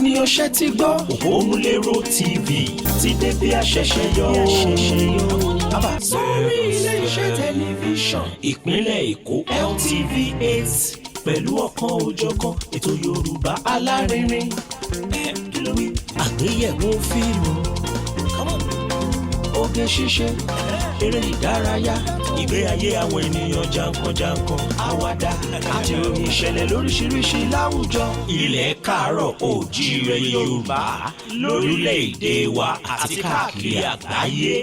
ènìyàn ṣe ti gbọ́ Òpómúléró TV ti dé bí a ṣẹ̀ṣẹ̀ yọ. Sórí ilé-iṣẹ́ tẹlifíṣàn ìpínlẹ̀ Èkó LTV 8 pẹ̀lú ọ̀kan òjọ̀kan ètò Yorùbá alárinrin. Àgbéyẹ̀wò fíìmù, oge ṣíṣe, eré ìdárayá, ìgbé ayé àwọn ènìyàn jàǹkàn-jàǹkàn, àwàdà àti ìròyìn ìṣẹ̀lẹ̀ lóríṣiríṣi láwùjọ. Ilẹ̀ káàárọ̀ oòjíire Yorùbá lórílẹ̀‐èdè wa àti káàkiri àgbáyé.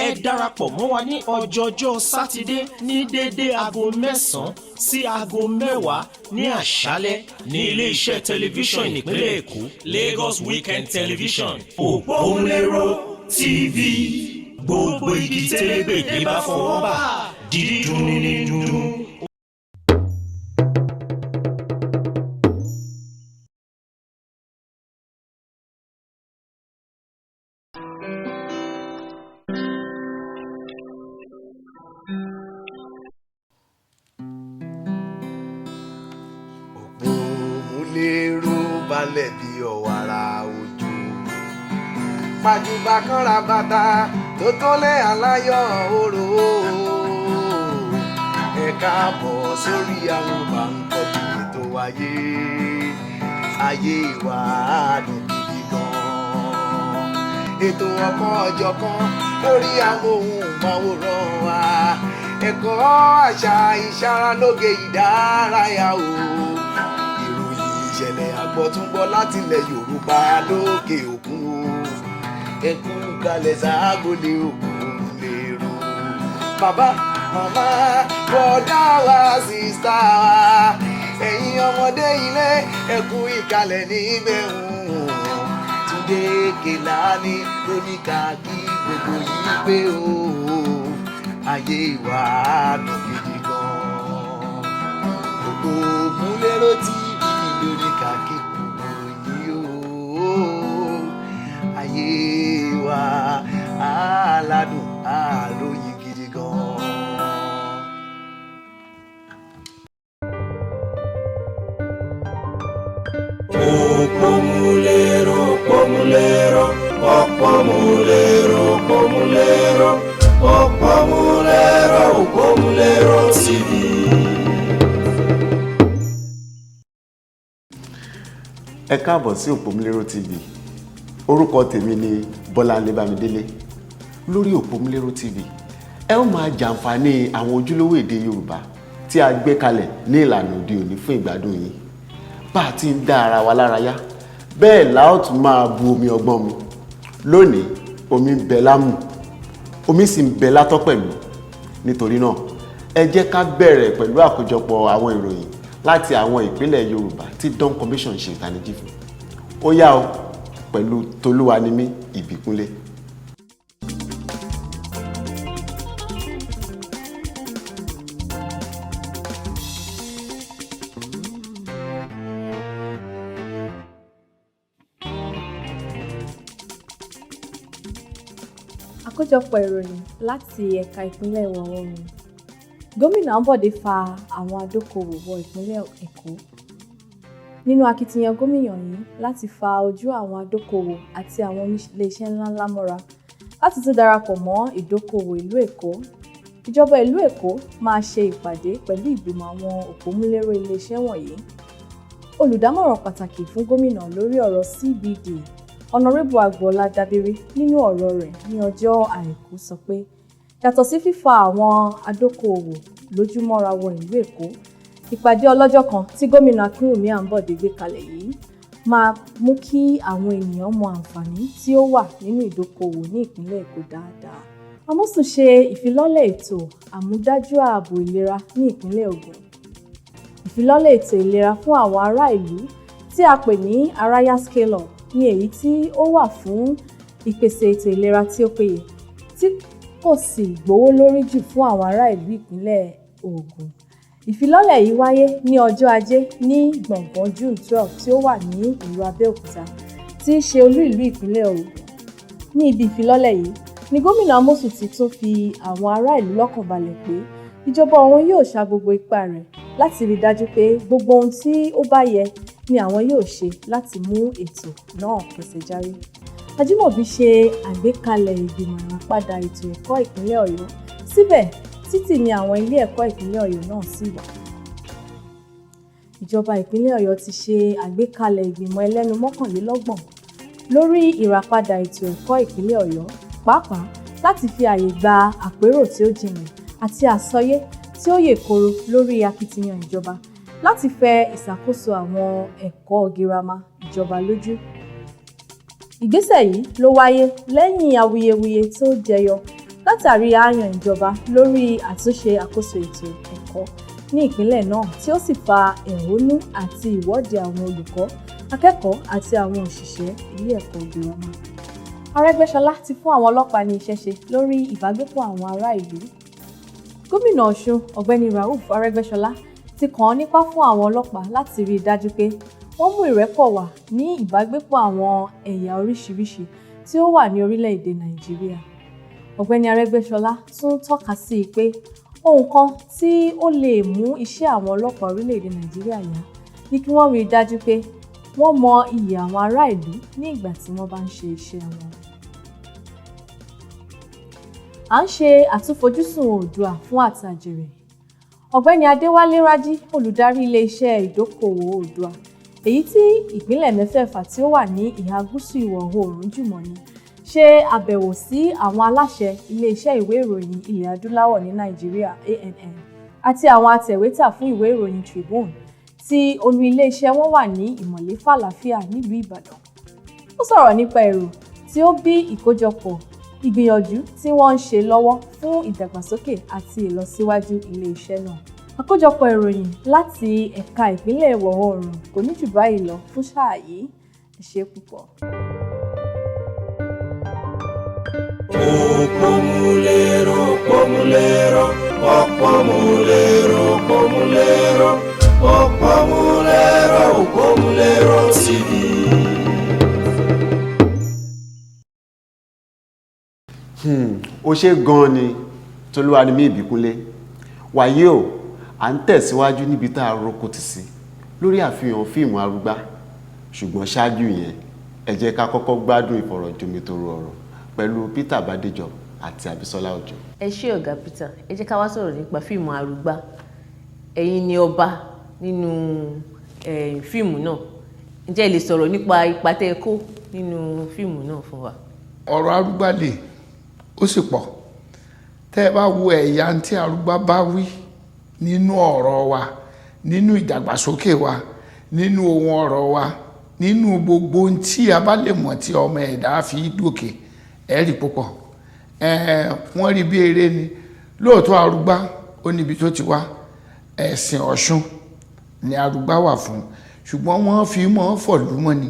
Ẹ darapọ̀ mọ́ wa ní ọjọ́jọ́ Sátidé ní dédé aago 9 sí aago 10 ní àṣálẹ́ ní ilé-iṣẹ́ tẹlifíṣàn ìpínlẹ̀ Èkó Lagos Weekend Television Òpómúléró TV. Gbogbo igi tẹ́lẹ̀gbẹ̀dẹ bá fọwọ́ bà dídùn ní dùn. Òpómúléró balẹ̀ bí ọ̀wàrà òjò. Pàjùbà kan ra bàtà tó tọ́lẹ̀ aláyọ̀ òrò. Ẹ káàbọ̀ sórí àwọn Báńkọ́bí ètò ayé wa dùn gidi gan. Ètò ọ̀kan ọ̀jọ̀kan lórí amóhùnmáwòrán wa. Ẹ̀kọ́ àṣà ìṣaralóge ìdárayá o. Ìròyìn ìṣẹ̀lẹ̀ àgbọ̀túngbọ̀ láti ilẹ̀ Yorùbá lókè òkun o. Ẹkú kalẹ̀ ságolé Òpómúléró. Bàbá, màmá, bọ̀dá wa, sísá wa, ẹ̀yin ọmọdé ilé, ẹkú ìkàlẹ̀ níbẹ̀ hùn. Túndé Kèlání lóníkà kí gbogbo yìí pé o. Ayé wa dùn gidi gan. Òpómúléró TV lóníkà kí gbogbo yìí o. Ayé wa aládùn àlóyìn gidi gan. Òpómúléró, Òpómúléró, Òpómúléró, Òpómúléró, Òpómúléró, Òpómúléró TV. Ẹ káàbọ̀ sí Òpómúléró TV. Orúkọ tèmi ni Bọ́láńlé Bámidélé. Lórí Òpómúléró TV ẹ ó máa jàǹfààní àwọn ojúlówó èdè Yorùbá tí a gbé kalẹ̀ ní ìlànà òde òní fún ìgbádùn yín. Bá a ti ń dá ara wa lárayá bẹ́ẹ̀ la ó tún máa bu omi ọgbọ́n mu. Lónìí omi ń bẹ lámù, omi sì ń bẹ látọ́ pẹ̀lú. Nítorí náà ẹ jẹ́ ká bẹ̀rẹ̀ pẹ̀lú àkójọpọ̀ àwọn ìròyìn láti àwọn ìpínlẹ̀ Yorùbá tí Dawn Commission ṣe ìtanijí fún. Ó yá o, pẹ̀lú Tolúwanímí Ìbíkúnlé. Àkójọpọ̀ ìròyìn láti ẹ̀ka ìpínlẹ̀ Ìwọ̀ Oòrùn. Gómìnà Ambode fa àwọn adókòwò wọ ìpínlẹ̀ Èkó. Nínú akitiyan gómìnà yìí láti fa ojú àwọn adókòwò àti àwọn iléeṣẹ́ ńláńlá mọ́ra láti tún darapọ̀ mọ́ ìdókòwò ìlú Èkó. Ìjọba ìlú Èkó máa ṣe ìpàdé pẹ̀lú ìgbìmọ̀ àwọn òpómúléró iléeṣẹ́ wọ̀nyí. Olùdámọ̀ràn pàtàkì fún gómìnà lórí ọ̀rọ̀ CBD, Honorable Agboola Dabiri, nínú ọ̀rọ̀ rẹ̀ ní ọjọ́ Àìkú sọ pé yàtọ̀ sí fífa àwọn adókòwò lójúmọ́ra wọ ìlú Èkó, ìpàdé ọlọ́jọ́ kan tí gómìnà Akínwùmí Àǹbọ̀dé gbé kalẹ̀ yìí máa mú kí àwọn ènìyàn mọ àǹfààní tí ó wà nínú ìdókòwò ní ìpínlẹ̀ Èkó dáadáa. Amosun ṣe ìfilọ́lẹ̀ ètò àmúdájú ààbò ìlera ní ìpínlẹ̀ Ògùn. Ìfilọ́lẹ̀ ètò ìlera fún àwọn ará ìlú tí a pè ní Araya Scale Up ní èyí tí ó wà fún ìpèsè ètò ìlera tí ó péye tí kò sì gbówó lórí jù fún àwọn ará ìlú ìpínlẹ̀ Ògùn. Ìfilọ́lẹ̀ yìí wáyé ní ọjọ́ Ajé ní gbọ̀ngàn June 12 tí ó wà ní ìlú Abẹ́òkúta tí í ṣe olú ìlú ìpínlẹ̀ Ògùn. Ní ibi ìfilọ́lẹ̀ yìí ni gómìnà Amosun ti tún fi àwọn ará ìlú lọ́kàn balẹ̀ pé ìjọba òun yóò sa gbogbo ipá rẹ̀ láti rí dájú pé gbogbo ohun tí ó bá yẹ ni àwọn yóò ṣe láti mú ètò náà kẹsẹ̀ járí. Ajímọ̀bí ṣe àgbékalẹ̀ ìgbìmọ̀ ìràpadà ètò ẹ̀kọ́ ìpínlẹ̀ Ọ̀yọ́, síbẹ̀ títì ni àwọn ilé ẹ̀kọ́ ìpínlẹ̀ Ọ̀yọ́ náà sì wà. Ìjọba ìpínlẹ̀ Ọ̀yọ́ ti ṣe àgbékalẹ̀ ìgbìmọ̀ ẹlẹ́nu 29 lórí ìràpadà ètò ẹ̀kọ́ ìpínlẹ̀ Ọ̀yọ́, pàápàá láti fi àyè gba àpérò tí ó jinlẹ̀ àti àsọyé tí ó yè kooro lórí akitiyan ìjọba láti fẹ ìṣàkóso àwọn ẹ̀kọ́ girama ìjọba lójú. Ìgbésẹ̀ yìí ló wáyé lẹ́yìn awuyewuye tó jẹyọ látàrí aáyàn ìjọba lórí àtúnṣe àkóso ètò ẹ̀kọ́ ní ìpínlẹ̀ náà tí ó sì fa ẹ̀hónú àti ìwọ́de àwọn olùkọ́, akẹ́kọ̀ọ́ àti àwọn òṣìṣẹ́ ilé ẹ̀kọ́ girama. Arẹ́gbẹ́ṣọlá ti fún àwọn ọlọ́pàá ní iṣẹ́ ṣe lórí ìbágbépọ̀ àwọn ará ìlú. Gómìnà Ọ̀ṣun Ọ̀gbẹ́ni Rauf Arẹ́gbẹ́ṣọlá ti kàn án nípá fún àwọn ọlọ́pàá láti rí i dájú pé wọ́n mú ìrẹ́pọ̀ wà ní ìbágbépọ̀ àwọn ẹ̀yà oríṣiríṣi tí ó wà ní orílẹ̀-èdè Nàìjíríà. Ọ̀gbẹ́ni Arẹ́gbẹ́ṣọlá tún tọ́ka sí i pé ohun kan tí ó lè mú iṣẹ́ àwọn ọlọ́pàá orílẹ̀-èdè Nàìjíríà yá ni kí wọ́n rí i dájú pé wọ́n mọ iyì àwọn ará ìlú ní ìgbà tí wọ́n bá ń ṣe iṣẹ́ wọn. À ń ṣe àtúnfojúsùn Oòduà fún àtàjèrè. Ọ̀gbẹ́ni Adéwálé Rájí, olùdarí ilé-iṣẹ́ ìdókòwò Oòduà, èyí tí ìpínlẹ̀ mẹ́fẹ̀ẹ̀fà tí ó wà ní ìhà gúúsù ìwọ̀ oòrùn jùmọ̀ni, ṣe àbẹ̀wò sí àwọn aláṣẹ ilé-iṣẹ́ ìwé ìròyìn ilẹ̀ adúláwọ̀ ní Nàìjíríà ANN àti àwọn atẹ̀wétà fún ìwé ìròyìn Tribune tí olú ilé-iṣẹ́ wọn wà ní Ìmọ̀lé Fàlàfíà nílùú Ìbàdàn. Ó sọ̀rọ̀ nípa èrò tí ó bí ìkójọpọ̀ ìgbìyànjú tí wọ́n ń ṣe lọ́wọ́ fún ìdàgbàsókè àti ìlọsíwájú ilé-iṣẹ́ náà. Àkójọpọ̀ ìròyìn láti ẹ̀ka ìpínlẹ̀ ìwọ̀ oòrùn kò ní jù báyìí lọ fún sáà yìí. Ẹ ṣé púpọ̀. Òpómúléró, òpómúléró, òpómúléró, òpómúléró, òpómúléró, òpómúléró TV. Ó ṣe gan-an ni Tolúwanímí Ìbíkúnlé. Wàyí o, à ń tẹ̀síwájú níbi tá a roko tì sí lórí àfihàn fíìmù Arúgbá, ṣùgbọ́n ṣáájú yẹn ẹ jẹ́ ká kọ́kọ́ gbádùn ìfọ̀rọ̀jomitoro ọ̀rọ̀ pẹ̀lú Peter Bádéjọ àti Àbísọ́lá Òjó. Ẹ ṣé ọ̀gá Peter, ẹ jẹ́ ká wá sọ̀rọ̀ nípa fíìmù Arúgbá. Ẹ̀yin ni ọba nínú fíìmù náà. Ǹjẹ́ ẹ lè sọ̀rọ̀ nípa ipa tẹ́ ẹ kó nínú fíìmù náà fún wa? Ọ̀rọ̀ Arúgbá lè ó sì pọ̀. Tẹ́ ẹ bá wo ẹ̀yà tí Arúgbá bá wí nínú ọ̀rọ̀ wa, nínú ìdàgbàsókè wa, nínú ohun ọ̀rọ̀ wa, nínú gbogbo ohun tí a bá lè mọ̀ tí ọmọ ẹ̀dá fi dókè, ẹ̀rí púpọ̀. Wọ́n rí bí eré ni. Lóòótọ́ Arúgbá ó níbi tó ti wá, ẹ̀sìn Ọ̀ṣun ni Arúgbá wà fún, ṣùgbọ́n wọ́n fi mọ́ fọ̀lú mọ́ ni.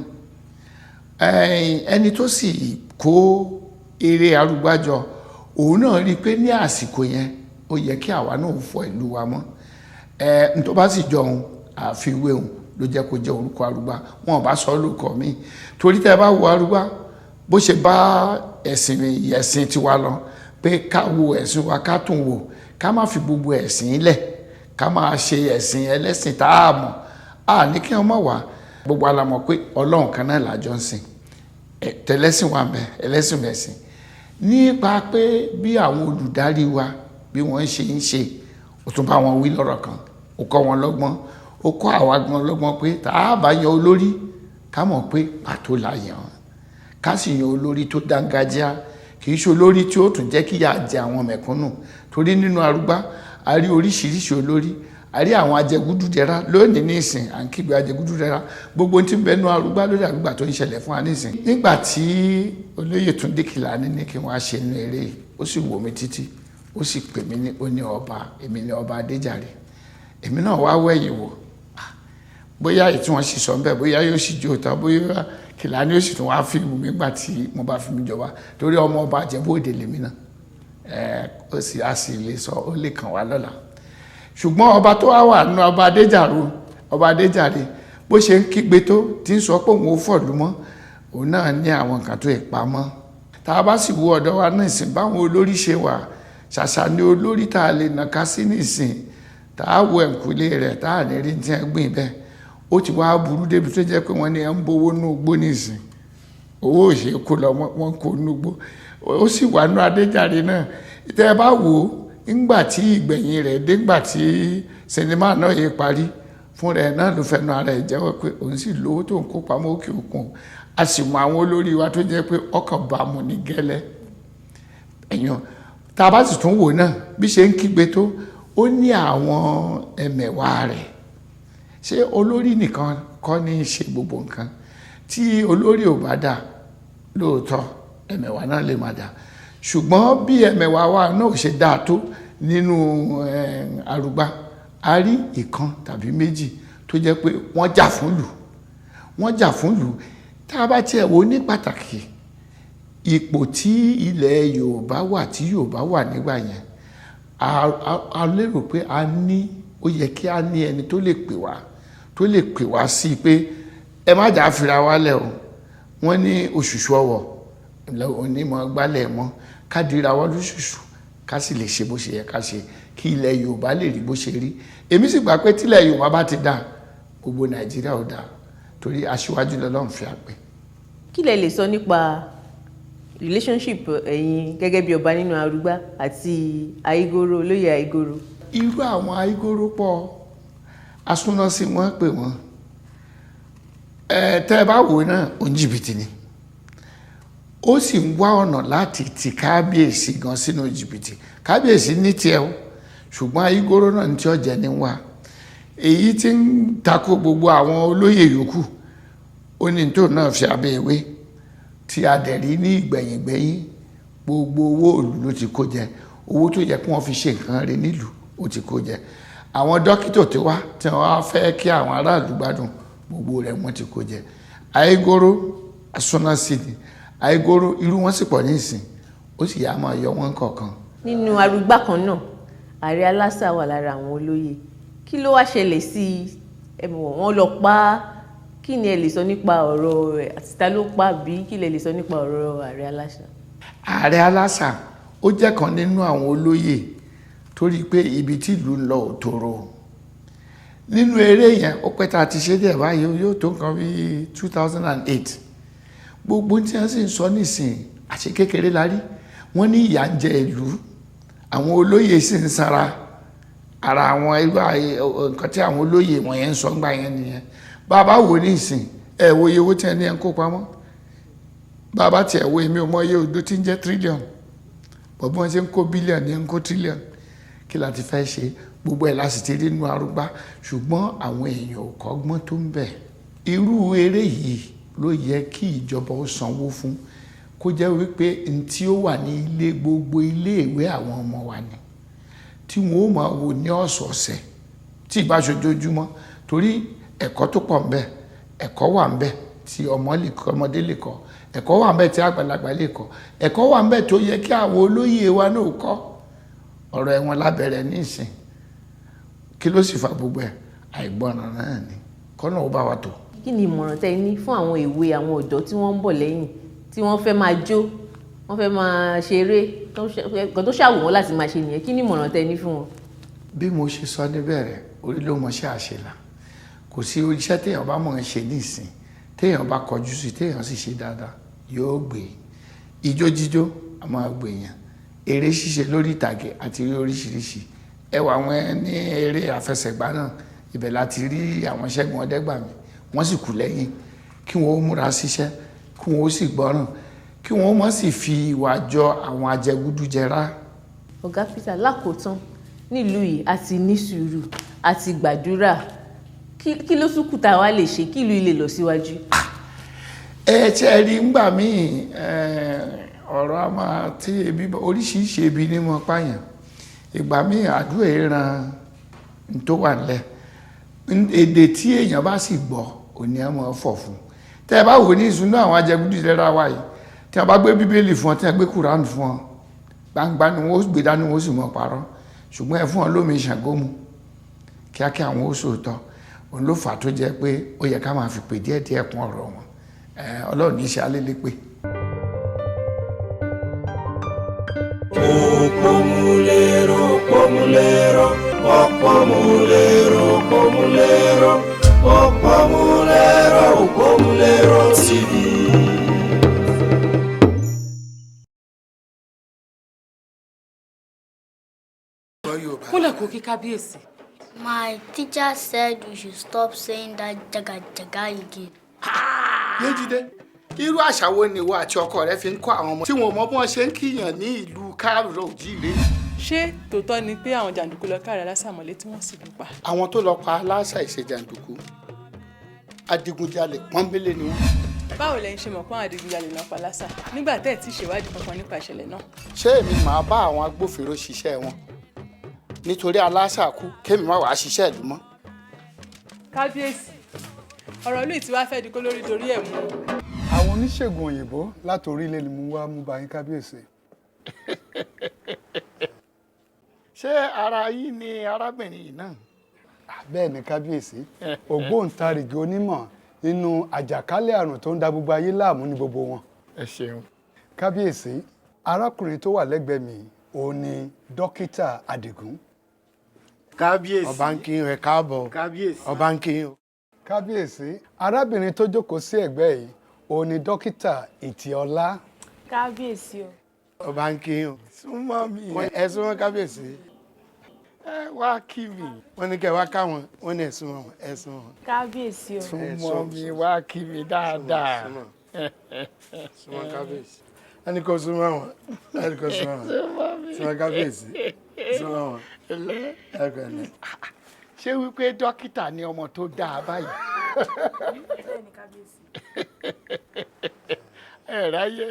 Ẹni tó sì kó eré Arúgbá jọ, òun náà rí pé ní àsìkò yẹn ó yẹ kí àwa náà fọ ìlú wa mọ́. Tó bá sì jọ òun àfiwé òun ló jẹ́ kó jẹ́ orúkọ Arúgbá, wọn ò bá sọ lórúkọ mi. Torí tẹ́ bá wo Arúgbá bó ṣe bá ẹ̀sìn tiwa lọ, pé ká wo ẹ̀sìn wa ká tún wò, ká má fi gbogbo ẹ̀sìn lẹ̀, ká máa ṣe ẹ̀sìn ẹlẹ́sìn tá a mọ̀. Ní kí wọ́n mọ̀ wá, gbogbo ala mọ̀ pé Ọlọ́run kan náà làjọ ń sìn. Tẹ̀lẹ́sìn wa bẹ̀, ẹlẹ́sìn mẹ̀sìn. Nípa pé bí àwọn olùdarí wa bí wọ́n ṣe ń ṣe, ó tún bá wọn wí lọ́rọ̀ kan, ó kọ́ wọn lọ́gbọ́n, ó kọ́ àwa gan lọ́gbọ́n pé tá a bá yan olórí ká mọ̀ pé pàtó la yàn, ká sì yan olórí tó dángájá, kì í ṣe olórí tí ó tún jẹ́ kí yà jẹ àwọn mẹ̀kúnnù. Torí nínú Arúgbá a rí oríṣiríṣi olórí, a rí àwọn ajẹgúdújẹrá. Lónìí ní ìsìn à ń kígbe ajẹgúdújẹrá, gbogbo tí ń bẹnu Arúgbá lórí àgbà tó ń ṣẹlẹ̀ fún wa ní ìsìn. Nígbà tí olóyè Túndé Kèlání ní kí wọ́n á ṣe inú eré, ó sì wò mí títí, ó sì pè mí ní, ó ní ọba, èmi ní ọba Adéjàre. Èmi náà wá wẹ̀yìn wò, bóyá èyí tí wọ́n sì sọ bẹ́ẹ̀, bóyá yóò sì jó tán, bóyá Kèlání ó sì tún wá fíìmù mi nígbà tí mo bá fi mi jọba, torí ọmọ ọba Ìjẹ̀bú-Òde lèmi náà. Ó sì á sì lè sọ, ó lè kàn wá lọ́la. Ṣùgbọ́n ọba tó wà nínú ọba Adéjàre, bó ṣe ń kígbe tó tí ń sọ pé òun ò fọ̀lú mọ́, òun náà ní àwọn nǹkan tó ìpamọ́. Tá a bá sì wo ọ̀dọ̀ wa náà ìsìn, báwọn olórí ṣe wà, ṣàṣà ni olórí tá a lè nàka sí nísìn, tá a wo ẹ̀kúlé rẹ̀ tá a ní rí tí wọ́n gbìn bẹ́ẹ̀. ó ti wá burú débi tó jẹ́ pé wọ́n ní ẹ̀ ń bówó nú igbó nísìn owó òṣè kó lọ wọ́n kó nú igbó ó sì wà nú Adéjàre náà tẹ́ ẹ bá wò ó ńgbà tí ìgbẹ̀yìn rẹ̀ dégbà tí sinimá náà yẹ parí fún rẹ̀ náà ló fẹnu ara ẹ̀ jẹ́wọ́ pé òun sì lówó tó ń kó pamọ́ òkè òkun a sì mọ àwọn olórí wa tó jẹ́ pé ọkàn bá mu ní gẹ́lẹ́ ẹ̀yàn tá a bá sì tún wò náà bí ṣe ń kígbe tó ó ní àwọn ẹmẹ̀wà rẹ̀ ṣé olórí nìkan kọ́ ní í ṣe gbogbo nǹkan tí olórí ò bá dà lóòótọ́ ẹmẹ̀wà náà lè má dà ṣùgbọ́n bí ẹmẹ̀wà wa náà ò ṣe dáa tó nínú Arúgbá a rí ìkan tàbí méjì tó jẹ́ pé wọ́n jà fún lù tá a bá tiẹ̀ wò ní pàtàkì ipò tí ilẹ̀ Yorùbá wà tí Yorùbá wà nígbà yẹn a lérò pé ó yẹ kí a ní ẹni tó lè pè wá sí pé ẹ má jà fira wálẹ̀ o wọ́n ní òṣùṣù ọwọ̀ onímọ̀ gbálẹ̀ mọ́ ká dira wọ́n lóṣùṣù ká sì lè ṣe bó ṣe yẹ ká ṣe kí ilẹ̀ Yorùbá lè rí bó ṣe rí èmi sì gbà pé tílẹ̀ Yorùbá bá ti dà gbogbo Nàìjíríà ò dà torí aṣíwájú lọ́lọ́run fi àpè. kí lẹ lè sọ nípa relationship ẹ̀yin gẹ́gẹ́ bí ọba nínú Arúgbá àti Ayígòrò olóyè Ayígòrò? irú àwọn Ayígòrò pọ̀ asúná sí wọ́n pè wọ́n tẹ́ ẹ bá wò náà oníjìbìtì ni ó sì ń wá ọ̀nà láti ti kábíyèsí gan sínú jìbìtì kábíyèsí ní tiẹ̀ o ṣùgbọ́n Ayígòrò náà ní tí ọ̀jẹ̀ ní wá èyí tí ń takò gbogbo àwọn olóyè yòókù ó ní tó náà fi abẹ́ ewé tí a dẹ̀ rí ní ìgbẹ̀yìngbẹ̀yìn gbogbo owó òlù ló ti kó jẹ owó tó yẹ kí wọ́n fi ṣe nǹkan rẹ̀ nílùú ó ti kó jẹ àwọn dókítà tó wá tí wọ́n á fẹ́ kí àwọn aráàlú gbádùn gbogbo rẹ̀ wọ́n ti kó jẹ Ayígòrò asúnásì ni Ayígòrò irú wọn sì pọ̀ nísìn ó sì yá máa yọ wọn kọ̀ọ̀kan. nínú Arúgbá kan náà Ààrẹ Aláṣà wà lára àwọn olóyè kí ló wá ṣẹlẹ̀ sí wọ́n lọ pa á kí ni ẹ lè sọ nípa ọ̀rọ̀ rẹ̀ àti ta ló pa bí kí lẹ lè sọ nípa ọ̀rọ̀ Ààrẹ Aláṣà? Ààrẹ Aláṣà ó jẹ́ kan nínú àwọn olóyè torí pé ibi tí ìlú ń lọ ò tòrò nínú eré yẹn ó pẹ́ tá a ti ṣe díẹ̀ báyìí yóò tó nǹkan bí 2008 gbogbo tí wọ́n sì ń sọ nísìn àṣẹ kékeré la rí wọ́n ní ìyà ń jẹ ìlú àwọn olóyè sì ń sanra ara àwọn nǹkan tí àwọn olóyè wọ̀nyẹn ń sọ ńgbà yẹn nìyẹn bàbá wo ní ìsìn ẹ wo iye owó tí ẹni ẹ ń kó pamọ́ bàbá tí ẹ wo èmi ò mọ iye odò tí ń jẹ́ trillion bọ̀bí wọ́n ṣe ń kó bílíọ̀n ní ń kó trillion kí la ti fẹ́ ṣe gbogbo ẹ̀ láti ti rí nínú Arúgbá ṣùgbọ́n àwọn èèyàn ò kọ́gbọ́n tó ń bẹ̀ irú eré yìí ló yẹ kí ìjọba ó sanwó fún kó jẹ́ wípé n tí ó wà ní ilé gbogbo iléèwé àwọn ọmọ wa ni tí wọ́n ó máa wò ní ọ̀sọ̀ọ̀sẹ̀ tí ìbá ṣojoojúmọ́ torí ẹ̀kọ́ tó pọ̀ ńbẹ̀ ẹ̀kọ́ wà ńbẹ̀ tí ọmọdé lè kọ́ ẹ̀kọ́ wà ńbẹ̀ tí àgbàlagbà lè kọ́ ẹ̀kọ́ wà ńbẹ̀ tó yẹ kí àwọn olóyè wa náà kọ́ ọ̀rọ̀ ẹ̀wọ̀n lábẹ́rẹ́ nísìn kí ló sì fa gbogbo ẹ̀ àìgbọràn náà ni kọ́nà ó bá wa tó. kí ni ìmọ̀ràn tẹ́ ní fún àwọn èwe àwọn ọ̀dọ́ tí wọ́n ń bọ̀ lẹ́yìn tí wọ́n fẹ́ máa jó wọ́n fẹ́ máa ṣeré nǹkan tó ṣàwò wọ́n láti máa ṣe nìyẹn kí ni ìmọ̀ràn tẹ́ ní fún wọn? bí mo ṣe sọ níbẹ̀rẹ̀ orí ló mọṣẹ́ àṣelà kò sí iṣẹ́ téèyàn bá mọ̀ ń ṣe nísìn téèyàn bá kọjú sí téèyàn sì ṣe dáadáa yóò gbé ijó jíjó a máa gbé yàn eré ṣíṣe lórí ìtàgé àti rí oríṣiríṣi ẹwà àwọn ní eré àfẹsẹ̀gbá náà ibẹ̀ láti rí àwọn Ṣẹ́gun Ọdẹ́gbàmí wọ́n sì kù lẹ́yìn kí wọ́n ó múra síṣẹ́ kí wọ́n ó sì gbọ́ràn kí wọ́n má sì fi ìwà jọ àwọn ajẹgúdújẹrá. Ọ̀gá Peter lákòótán nílùú yìí a ti ní sùúrù a ti gbàdúrà kí ló tún kù tá a wá lè ṣe kí ìlú ilé lọ síwájú. tí ẹ rí ngbà míì ọ̀rọ̀ a máa tí ebi oríṣiríṣi ebi ní mọ́ pààyàn ìgbà míì àdúrà ìran tó wà nílẹ̀ èdè tí èèyàn bá sì gbọ́ òní ẹ mọ̀ fọ̀ fún tẹ́ ẹ bá wò ní ìsúná àwọn ajẹgúdújẹrá wa yìí tí wọ́n bá gbé bíbélì fún ọ tí wọ́n gbé kùránù fún ọ gbangba ni wọ́n gbé dání wọ́n sì mọ̀ parọ́ ṣùgbọ́n ẹ fún ọ lómi ìṣàngómù kíákíá àwọn ó sòótọ́ òun ló fà tó jẹ́ pé ó yẹ ká máa fi pè díẹ̀díẹ̀ kún ọ̀rọ̀ wọn Ọlọ́run ní í ṣe alélé pé. Pomulero, pomulero, pomulero, pomulero, pomulero. kí kábíyèsí. My teacher said we should stop saying that jaga again. Yéjídé, irú àṣà wo ni ìwọ àti ọkọ rẹ fi ń kọ́ àwọn ọmọ tí wọn ò mọ bí wọ́n ṣe ń kíyàn ní ìlú káàrọ̀ òjíire? Ṣé tòótọ́ ni pé àwọn jàǹdùkú lọ káàrẹ̀ lásàmọ́lé tí wọ́n sì lù pa? Àwọn tó lọ pa aláṣà ìṣe jàǹdùkú adigunjalè pọ́nbélé ni wọ́n. Báwo lẹ́yìn ṣe mọ̀ pé àwọn adigunjalè náà pa lásà nígbà tẹ́ ẹ̀ tí ṣèwádìí kankan nípa ìṣẹ̀lẹ̀ náà? Ṣé èmi máa bá àwọn agbófinró ṣiṣẹ́ wọn nítorí aláṣà kú kémi má wàá ṣiṣẹ́ ìlú mọ́? Kábíyèsí, ọ̀rọ̀ ìlú tí wàá fẹ́ di kó lórí torí ẹ̀ mú. Àwọn oníṣègùn òyìnbó láti orílẹ̀ ni mo wá mú bá yín kábíyèsí. Ṣé ara yín ni arábìnrin yìí náà? Bẹ́ẹ̀ ni kábíyèsí, ògbóǹtarìgì onímọ̀ nínú àjàkálẹ̀ àrùn tó ń da gbogbo ayé láàmú ní gbogbo wọn. Ẹ ṣeun. Kábíyèsí, arákùnrin tó wà lẹ́gbẹ̀ẹ́ mi òun ni dókítà Àdìgún. kábíyèsí Ọba ń kí yín, ẹ káàbọ̀. kábíyèsí Ọba ń kí yín. Kábíyèsí, arábìnrin tó jókòó sí ẹ̀gbẹ́ yìí òun ni dókítà Ìtìọlá. Kábíyèsí o. Ọba ń kí yín. Súnmọ́ mi. Ẹ súnmọ́ kábíyèsí. Ẹ wá kí mi. Wọ́n ní kẹ́ wá káwọn, wọ́n ní ẹ súnmọ́ wọn, ẹ súnmọ́ wọn. Kábíyèsí o. Súnmọ́ mi wá kí mi dáadáa. Súnmọ́ kábíyèsí. Wọ́n ní kó súnmọ́ wọn, wọ́n ní kó súnmọ́ wọn. Súnmọ́ kábíyèsí. Súnmọ́ wọn. Ṣé wípé dókítà ni ọmọ tó dáa báyìí? Bẹ́ẹ̀ni kábíyèsí. Ẹ ráyé.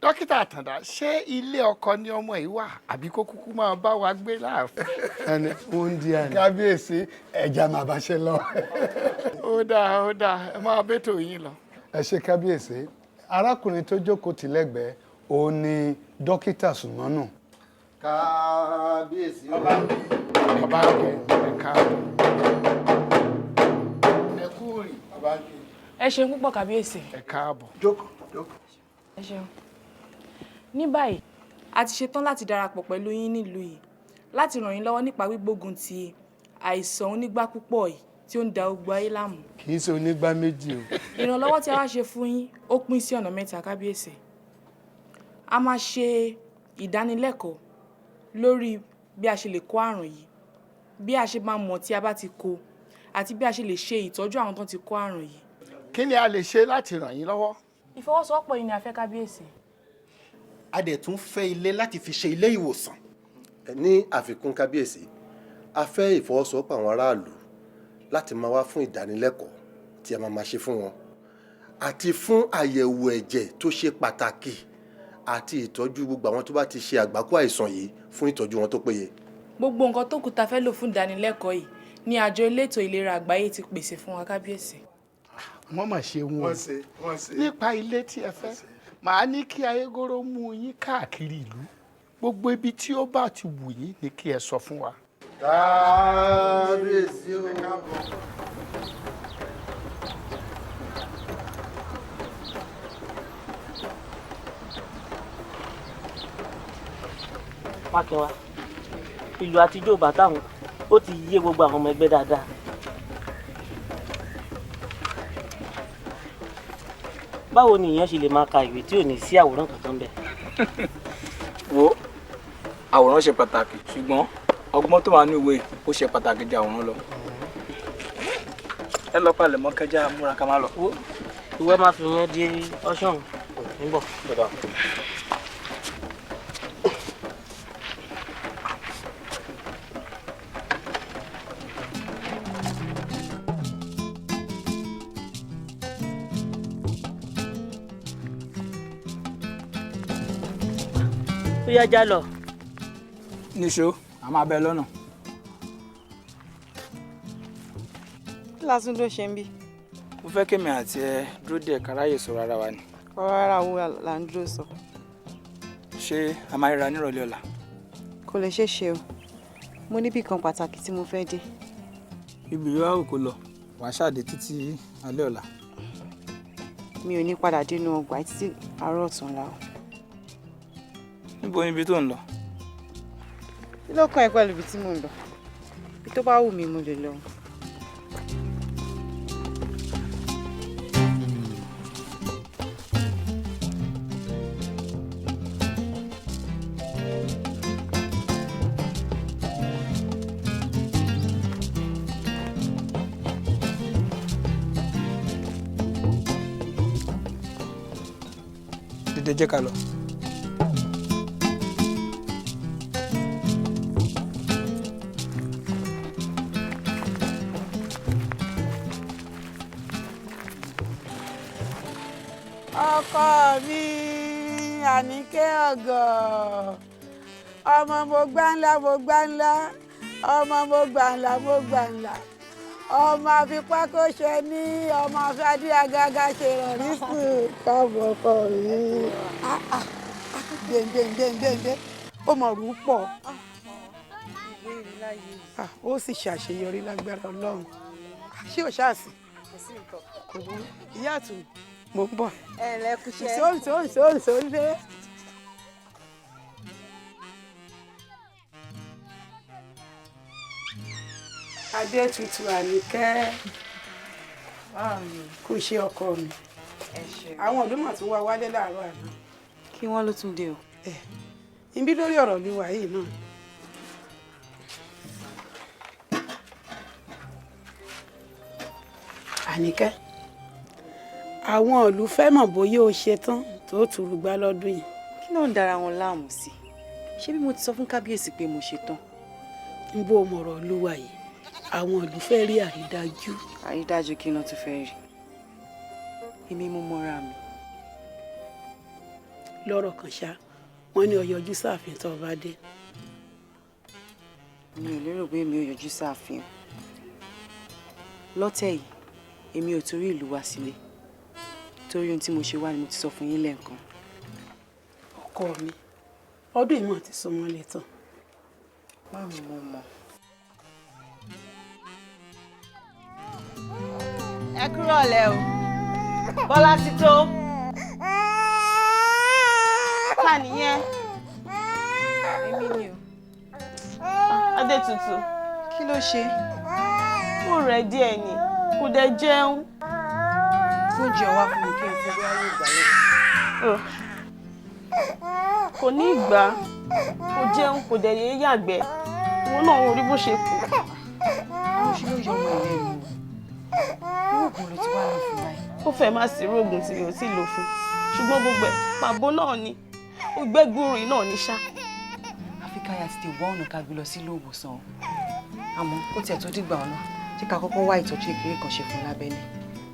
Dókítà Àtàndá, ṣé ilé ọkọ ni ọmọ yìí wà àbí kó kúkú máa bá wa gbé láàfin? Ẹni oúnjẹ àná. Kábíyèsí, ẹja máa bá ṣe lọ. Ó dáa, ẹ máa bẹ́tò yín lọ. Ẹ ṣé kábíyèsí, arákùnrin tó jókòó tì lẹ́gbẹ̀ẹ́ òun ni dókítà Sùmọ́nù. kábíyèsí Ọba ẹ káàbọ̀. Ẹ kú rìn. Ẹ ṣeun púpọ̀ kábíyèsí. Ẹ káàbọ̀. Jókòó. Ẹ ṣeun. Ní báyìí, a ti ṣetán láti darapọ̀ pẹ̀lú yín nílùú yìí láti ràn yín lọ́wọ́ nípa gbígbógun ti àìsàn onígbá púpọ̀ yìí tí ó ń da gbogbo ayé láàmú. Kì í ṣe onígbá méjì o. Ìrànlọ́wọ́ tí a wá ṣe fún yín ó pín sí ọ̀nà mẹ́ta kábíyèsí. A máa ṣe ìdánilẹ́kọ̀ọ́ lórí bí a ṣe lè kó àrùn yìí, bí a ṣe máa mọ̀ tí a bá ti kó, àti bí a ṣe lè ṣe ìtọ́jú àwọn tó ti kó àrùn yìí. Kí ni a lè ṣe láti ràn yín lọ́wọ́? Ìfọwọ́sowọ́pọ̀ yìí ni a fẹ́ kábíyèsí. A dẹ̀ tún fẹ́ ilé láti fi ṣe ilé ìwòsàn. Ní àfikún kábíyèsí, a fẹ́ ìfọwọ́sowọ́pọ̀ àwọn aráàlú láti máa wá fún ìdánilẹ́kọ̀ọ́ tí a máa ṣe fún wọn àti fún àyẹ̀wò ẹ̀jẹ̀ tó ṣe pàtàkì àti ìtọ́jú gbogbo àwọn tó bá ti ṣe àgbákò àìsàn yìí fún ìtọ́jú wọn tó péye. Gbogbo nǹkan tó kù ta fẹ́ lò fún ìdánilẹ́kọ̀ọ́ yìí ni àjọ elétò ìlera àgbáyé ti pèsè fún wa kábíyèsí. Wọ́n mà ṣe wọn. Nípa ilé tí ẹ fẹ́, màá ní kí Ayégoro mú yín káàkiri ìlú. Gbogbo ibi tí ó bá ti wù yín ni kí ẹ sọ fún wa. kábíyèsí o. Mákinwá, ìlú àtijọ́ bàtàwọn ó ti yé gbogbo àwọn ọmọ ẹgbẹ́ dáadáa. Báwo ni ìyẹn ṣe lè máa ka ìwé tí ò ní sí àwòrán kankan bẹ́ẹ̀? Wo, àwòrán ṣe pàtàkì ṣùgbọ́n ọgbọ́n tó wà ní ìwé ó ṣe pàtàkì ju àwòrán lọ. Ẹ lọ palẹ̀ mọ́ kẹjá múra ká má lọ. Ìwé máa fi yẹn di ọṣọ́run níbọ̀. Ó yá já lọ. Níṣó, a máa bẹ lọ́nà. Kí lásán ló ṣe ń bí? Mo fẹ́ kémi àti ẹ dúró díẹ̀ káráyè sọ̀rọ̀ ara wa ni. Ọ̀rọ̀ ara wo là ń dúró sọ? Ṣé a máa ríra nírọ̀lẹ́ ọ̀la? Kò lè ṣeé ṣe o. Mo níbì kan pàtàkì tí mo fẹ́ dé. Ibi ìwé àwò kò lọ, wàá ṣàdé títí alẹ́ ọ̀la. Mi ò ní padà dénú ọgbà títí àárọ̀ ọ̀túnla o. Níbo ni ibi tó ń lọ? Kí ló kàn ẹ́ pẹ̀lú ibi tí mò ń lọ? Ibi tó bá wù mí mo lè lọ. dìde jẹ́ ká lọ. ọkọ mi Àníkẹ́ ọ̀gọ̀ ọmọ mo gbá ńlá ọmọ mo gbà ńlá ọmọ àfipá kò ṣe ní ọmọ afẹ́dí agaga ṣe rọrí sùn káàbọ̀ ọkọ mi dèndé ó mọ̀ rú pọ̀ ó sì ṣàṣeyọrí lágbára Ọlọ́run ṣé ò ṣáàsì kò burú ìyá àtún mo ń bọ̀ ẹ lẹ́kùṣẹ́ sóńsóńsóńsóńsó. Adétutù Àníkẹ́ kò ṣe ọkọ mi àwọn ọdúnmọ̀ tún wá wálé láàárọ̀ àná. kí wọ́n ló tún dé o. ibi lórí ọ̀rọ̀ mi wà yìí náà. Àníkẹ́ àwọn ìlú fẹ́ mọ̀ bóyá o ṣe tán tó tùrùgbá lọ́dún yìí. kí ló ń dara wọn láàmú sí ṣé bí mo ti sọ fún kábíyèsí pé mo ṣe tán. ń bó mọ̀rọ̀ olúwa yìí àwọn ìlú fẹ́ rí àrídájú. àrídájú kí iná tún fẹ́ rí èmi mú mọ́ra mi. lọ́rọ̀ kan ṣá wọ́n ní ó yọjú sáàfin tó bá dé. mi ò lérò pé èmi ò yọjú sáàfin lọ́tẹ̀ yìí èmi ò torí ìlú wá sílé torí ohun tí mo ṣe wá ni mo ti sọ fún yín lẹ́ẹ̀kan. ọkọ mi ọdún ìmọ̀ ti sọ wọ́n létàn. báwo mo mọ̀. ẹ kúrò ọ̀lẹ́ o Bọ́lá ti tó. ká nìyẹn. èmi ni o. Adétutù. kí ló ṣe. ó rẹ̀ díẹ̀ ni kò dẹ̀ jẹun. fún jẹun wá fún mi kí n fún bí ayé ìgbà lẹ́yìn. kò ní ìgbà kò jẹun kò dẹ̀ yé yàgbẹ́ òun náà ò rí bó ṣe kù. àwọn ṣe ló yọ ọmọ ilé mi oògùn ló ti wá lọ fún báyìí. ó fẹ́ má sí oògùn tí yóò sì lò fún ṣùgbọ́n gbogbo ẹ̀ pàbó náà ni ó gbẹ́gbúrú náà ní ṣá. àfi káyà ti wá ọ̀nà ká gbé lọ sí ilé ìwòsàn o àmọ́ kó tiẹ̀ tó dìgbà ọ̀nà tí ká kọ́kọ́ wá ìtọ́jú ìkéré kan ṣe fún lábẹ́lẹ̀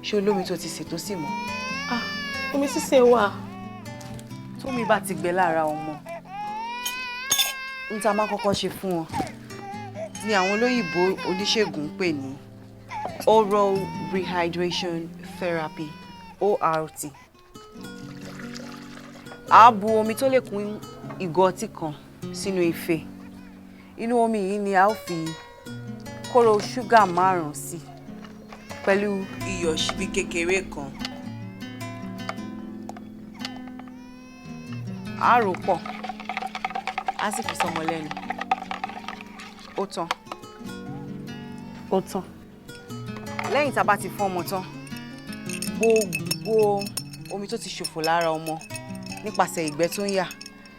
ṣé olómi tó ti ṣètò sí mọ́. omi sísè wà. tómi bá ti gbẹ lára ọmọ n ta máa kọ́kọ́ ṣe fún wọn ni àwọn olóyìnbó oníṣègùn ń pè ní oral rehydration therapy ORT. a bu omi tó lè kún ìgò ọtí kan sínú ife inú omi yìí ni a ó fi kóró ṣúgà 5 sí pẹ̀lú iyọ̀ ṣíbí kékeré kan. a rò pọ̀ a sì fi sọmọ lẹ́nu ó tán. ó tán. lẹ́yìn tá a bá ti fún ọmọ tán gbogbo omi tó ti ṣòfò lára ọmọ nípasẹ̀ ìgbẹ́ tó ń yà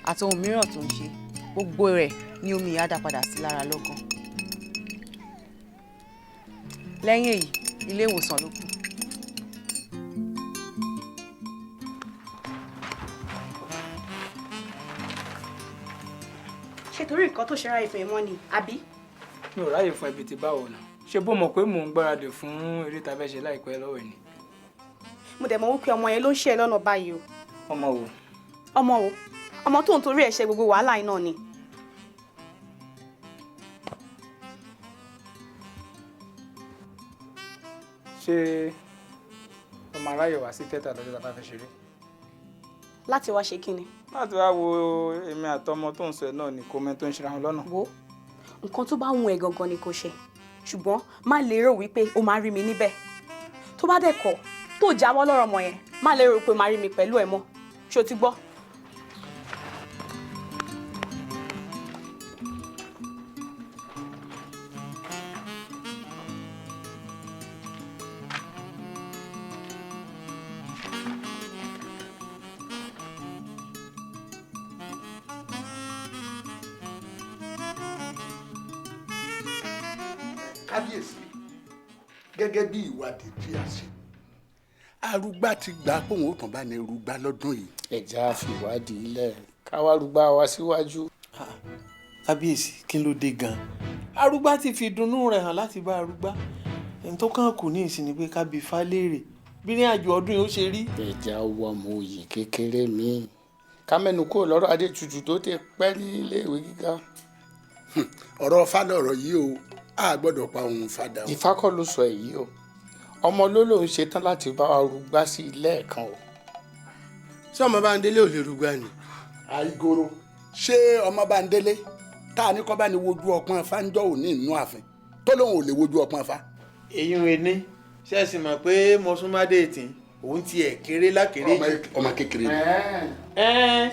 àti ohun mìíràn tó ń ṣe gbogbo rẹ̀ ni omi yìí á dá padà sí lára lọ́gán. lẹ́yìn èyí ilé ìwòsàn ló kù. ṣé torí nǹkan tó ṣe ráyè fún ẹ mọ́ ni àbí. mi ò ráyè fún ẹbí ti báwo náà ṣé bó mọ̀ pé mò ń gbáradì fún eré tá a fẹ́ ṣe láìpẹ́ lọ́wọ́ ẹ̀ ni. mo dẹ̀ mọ̀ wípé ọmọ yẹn ló ń ṣe ẹ lọ́nà báyìí o. ọmọ wo. ọmọ wo ọmọ tó ń torí ẹ̀ ṣe gbogbo wàhálà yìí náà ni. ṣé ọmọ aráyè wá sí tẹ́tà lọ́jọ́ tá a fẹ́ ṣeré. láti wá ṣe kíni. láti wá wo èmi àtọmọ tó ń sọ náà ní kó mẹ́ tó ń ṣe ra wọn lọ́nà. wo nǹkan tó bá wù ẹ́ gangan ni kò ṣe ṣùgbọ́n má lérò wípé o máa rí mi níbẹ̀ tó bá dẹ̀ kọ̀ tó jáwọ́ lọ́rọ̀ ọmọ yẹn má lérò pé o máa rí mi pẹ̀lú ẹ̀ mọ́ ṣé o ti gbọ́. kábíyèsí gẹ́gẹ́ bí ìwádìí tí a ṣe arúgbá ti gbà pé òun ó tàn bá ní rúgbá lọ́dún yìí. ẹ̀já fìwádìí ilẹ̀ káwá rúgbá wa síwájú. kábíyèsí kí ló dé gan-an arúgbá ti fi ìdùnnú rẹ̀ hàn láti bá arúgbá ẹni tó kàn kù ní ìsìn ni pé ká bi Ifá léèrè bí ní àjò ọdún yìí ó ṣe rí. ẹ̀já wọ ọmọ òye kékeré mi ká mẹ́nu kúrò lọ́rọ̀ Adétutù tó ti pẹ́ ní iléèwé gíga. ọ̀rọ̀ fádà ọ̀rọ̀ yìí o a gbọ́dọ̀ pa òun fádà o. Ifá kọ́ ló sọ èyí o ọmọ ló lòun ṣetán láti bá wa rúgbá sí ilé ẹ̀kan o. ṣé ọmọ Bándélé ò lè rúgbá ni. àìgoro ṣé ọmọ Bándélé tá a ní kọ́ bá ní wojú ọpọ́n fáńjọ́ òní inú ààfin tó lóun ò lè wojú ọpọ́n fa. èyí ń ní ṣẹ́ẹ̀sì mọ̀ pé mọ̀súnmádé tì òun ti ẹ̀ kéré lákèrè jù. ọmọ kékeré ni.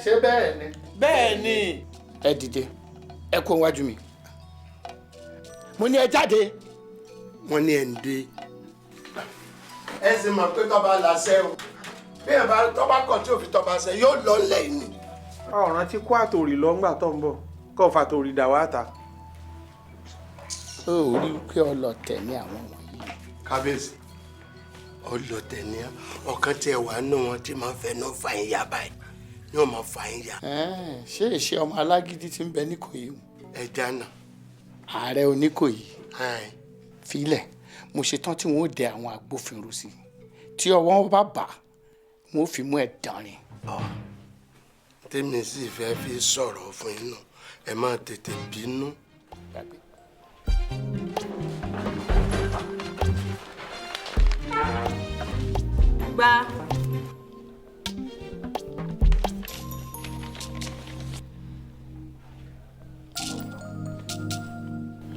ṣé bẹ́ẹ̀ ni. bẹ́ẹ̀ ni. ẹ dìde ẹ kó wájú mi. mo ní ẹ jáde. wọ́n ní ẹ ń dé. ẹ sì mọ̀ pé tọ́ba làṣẹ o bí ẹ bá tọ́ba kọ̀ tí òfin tọ́ba ṣẹ yóò lọ lẹ́yìn ni. ọ̀ràn ti kó àtòrí lọ́ngbà tó ń bọ̀ kó o fàtòrí dà wá ta. ó rí pé ọlọ̀tẹ̀ ní àwọn wọ̀nyí. kábíyèsí ọlọ̀tẹ̀ ní ọ̀kan tí ẹ wà nù wọn tí máa ń fẹ́ náà fà yín yá báyìí ni wọ́n máa fà yín yá. ṣé ìṣe ọmọ alágídí tí ń bẹ níkòyí ẹ jánà. ààrẹ oníkòyí filẹ̀ mo ṣetán tí wọ́n ó dẹ àwọn agbófinró sí tí ọwọ́ wọn bá bà wọ́n ó fi mú ẹ dánrin. tèmi sì fẹ́ fi sọ̀rọ̀ fún yín náà ẹ má tètè bínú. Gbá.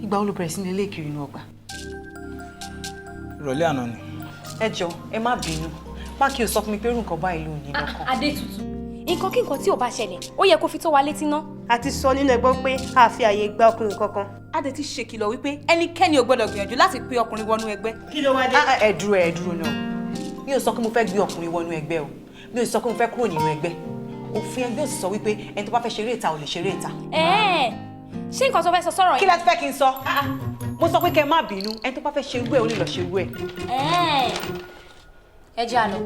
Ìgbà wo ló bẹ̀rẹ̀ sí ní ilé kiri inú ọgbà? ìrọ̀lẹ́ àná ni. Ẹ jọ̀ọ́ ẹ má bínú má kí o sọ fún mi pé irú nǹkan báyìí ló ní lọ́kàn. Adétutù nǹkan kí nǹkan tí ò bá ṣẹlẹ̀ ó yẹ kó fi tó wa létí ná. a ti sọ nínú ẹgbọ́n pé a fi àyè gba ọkùnrin kankan. a dẹ̀ ti ṣèkìlọ̀ wípé ẹnikẹ́ni ò gbọ́dọ̀ gbìyànjú láti pe ọkùnrin wọnú ẹgbẹ́. kí ló wá dé. ẹ dúró náà mi ò sọ pé mo fẹ́ gbé ọkùnrin wọnú ẹgbẹ́ o mi ò sọ pé mo fẹ́ kúrò nínú ẹgbẹ́ òfin ẹgbẹ́ ò sì sọ wípé ẹni tó bá fẹ́ ṣeré ìta ò lè ṣeré ìta. ṣé nǹkan tó fẹ́ sọ sọ̀rọ̀ yìí. kí lẹ fẹ́ kí n sọ mo sọ pé kẹ́ má bínú ẹni tó bá fẹ́ ṣerú ẹ̀ ó lè lọ ṣerú ẹ̀. ẹ jẹ́ àlọ́.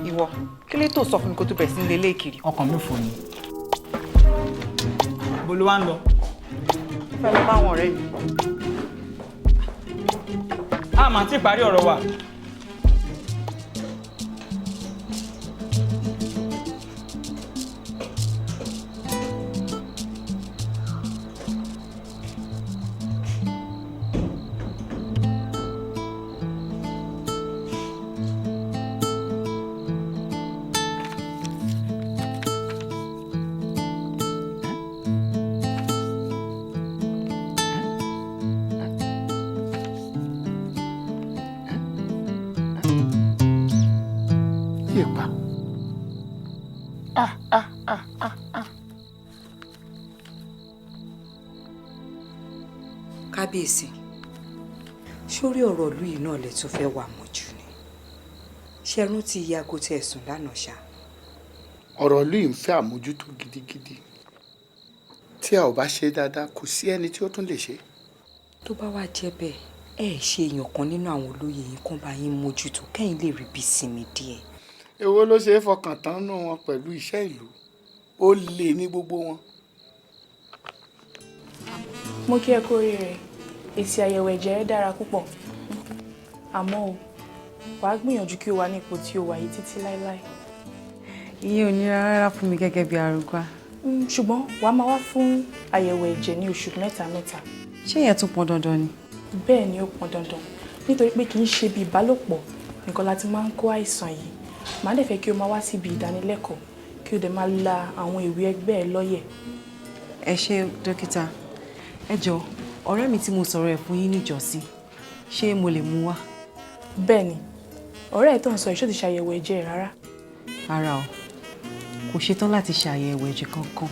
ìwọ kí ló tó sọ fún mi kó tó bẹ̀rẹ̀ sí ní lélẹ̀ kiri. ọkàn mi fò ní. bó ló wá ń lọ. fẹ́ lọ bá àwọn ọ̀rẹ́ mi. a máa ti parí ọ̀rọ̀ wa. kábíyèsí sórí ọ̀rọ̀ ìlú yìí náà lè tún fẹ́ wà mọ́jú ni ṣe rántí iye aago tí ẹ sùn lánàá ṣá. ọ̀rọ̀ ìlú yìí ń fẹ́ àmójútó gidigidi tí a ò bá ṣe dáadáa kò sí ẹni tí ó tún lè ṣe. tó bá wá jẹ́ bẹ́ẹ̀ ẹ ṣe èèyàn kan nínú àwọn olóyè yìí kán bá yín mójútó kẹ́yìn lè rí bí sinmi díẹ̀. èwo ló ṣe é fọkàn tán nù wọn pẹ̀lú iṣẹ́ ìlú ó lè ní gbogbo wọn. mo kí ẹ kú oríire èsì àyẹ̀wò ẹ̀jẹ̀ rẹ dára púpọ̀ àmọ́ o wàá gbìyànjú kí o wà ní ipò tí o wà yìí títí láéláé. ìyẹn ò ní rárá fún mi gẹ́gẹ́ bí arúgbá. ṣùgbọ́n wàá máa wá fún àyẹ̀wò ẹ̀jẹ̀ ní oṣù mẹ́ta. ṣé ìyẹn tún pọn dandan ni. bẹ́ẹ̀ ni ó pọn dandan nítorí pé kì í ṣe bí ìbálòpọ̀ nìkan láti máa ń kó àìsàn yìí màá dẹ̀ fẹ́ kí o máa wá síbi ìdánilẹ́kọ̀ọ́ kí o dẹ̀ máa la àwọn ìwé ẹgbẹ́ ẹ lọ́yẹ̀. ẹ ṣé dókítà ẹ jọ̀ọ́ ọ̀rẹ́ mi tí mo sọ̀rọ̀ ẹ̀ fún yín níjọ́sí ṣé mo lè mú wá. bẹ́ẹ̀ ni ọ̀rẹ́ ẹ̀ tó ń sọ ìṣó ti ṣàyẹ̀wò ẹ̀jẹ̀ rárá. rárá o kò ṣetán láti ṣàyẹ̀wò ẹ̀jẹ̀ kankan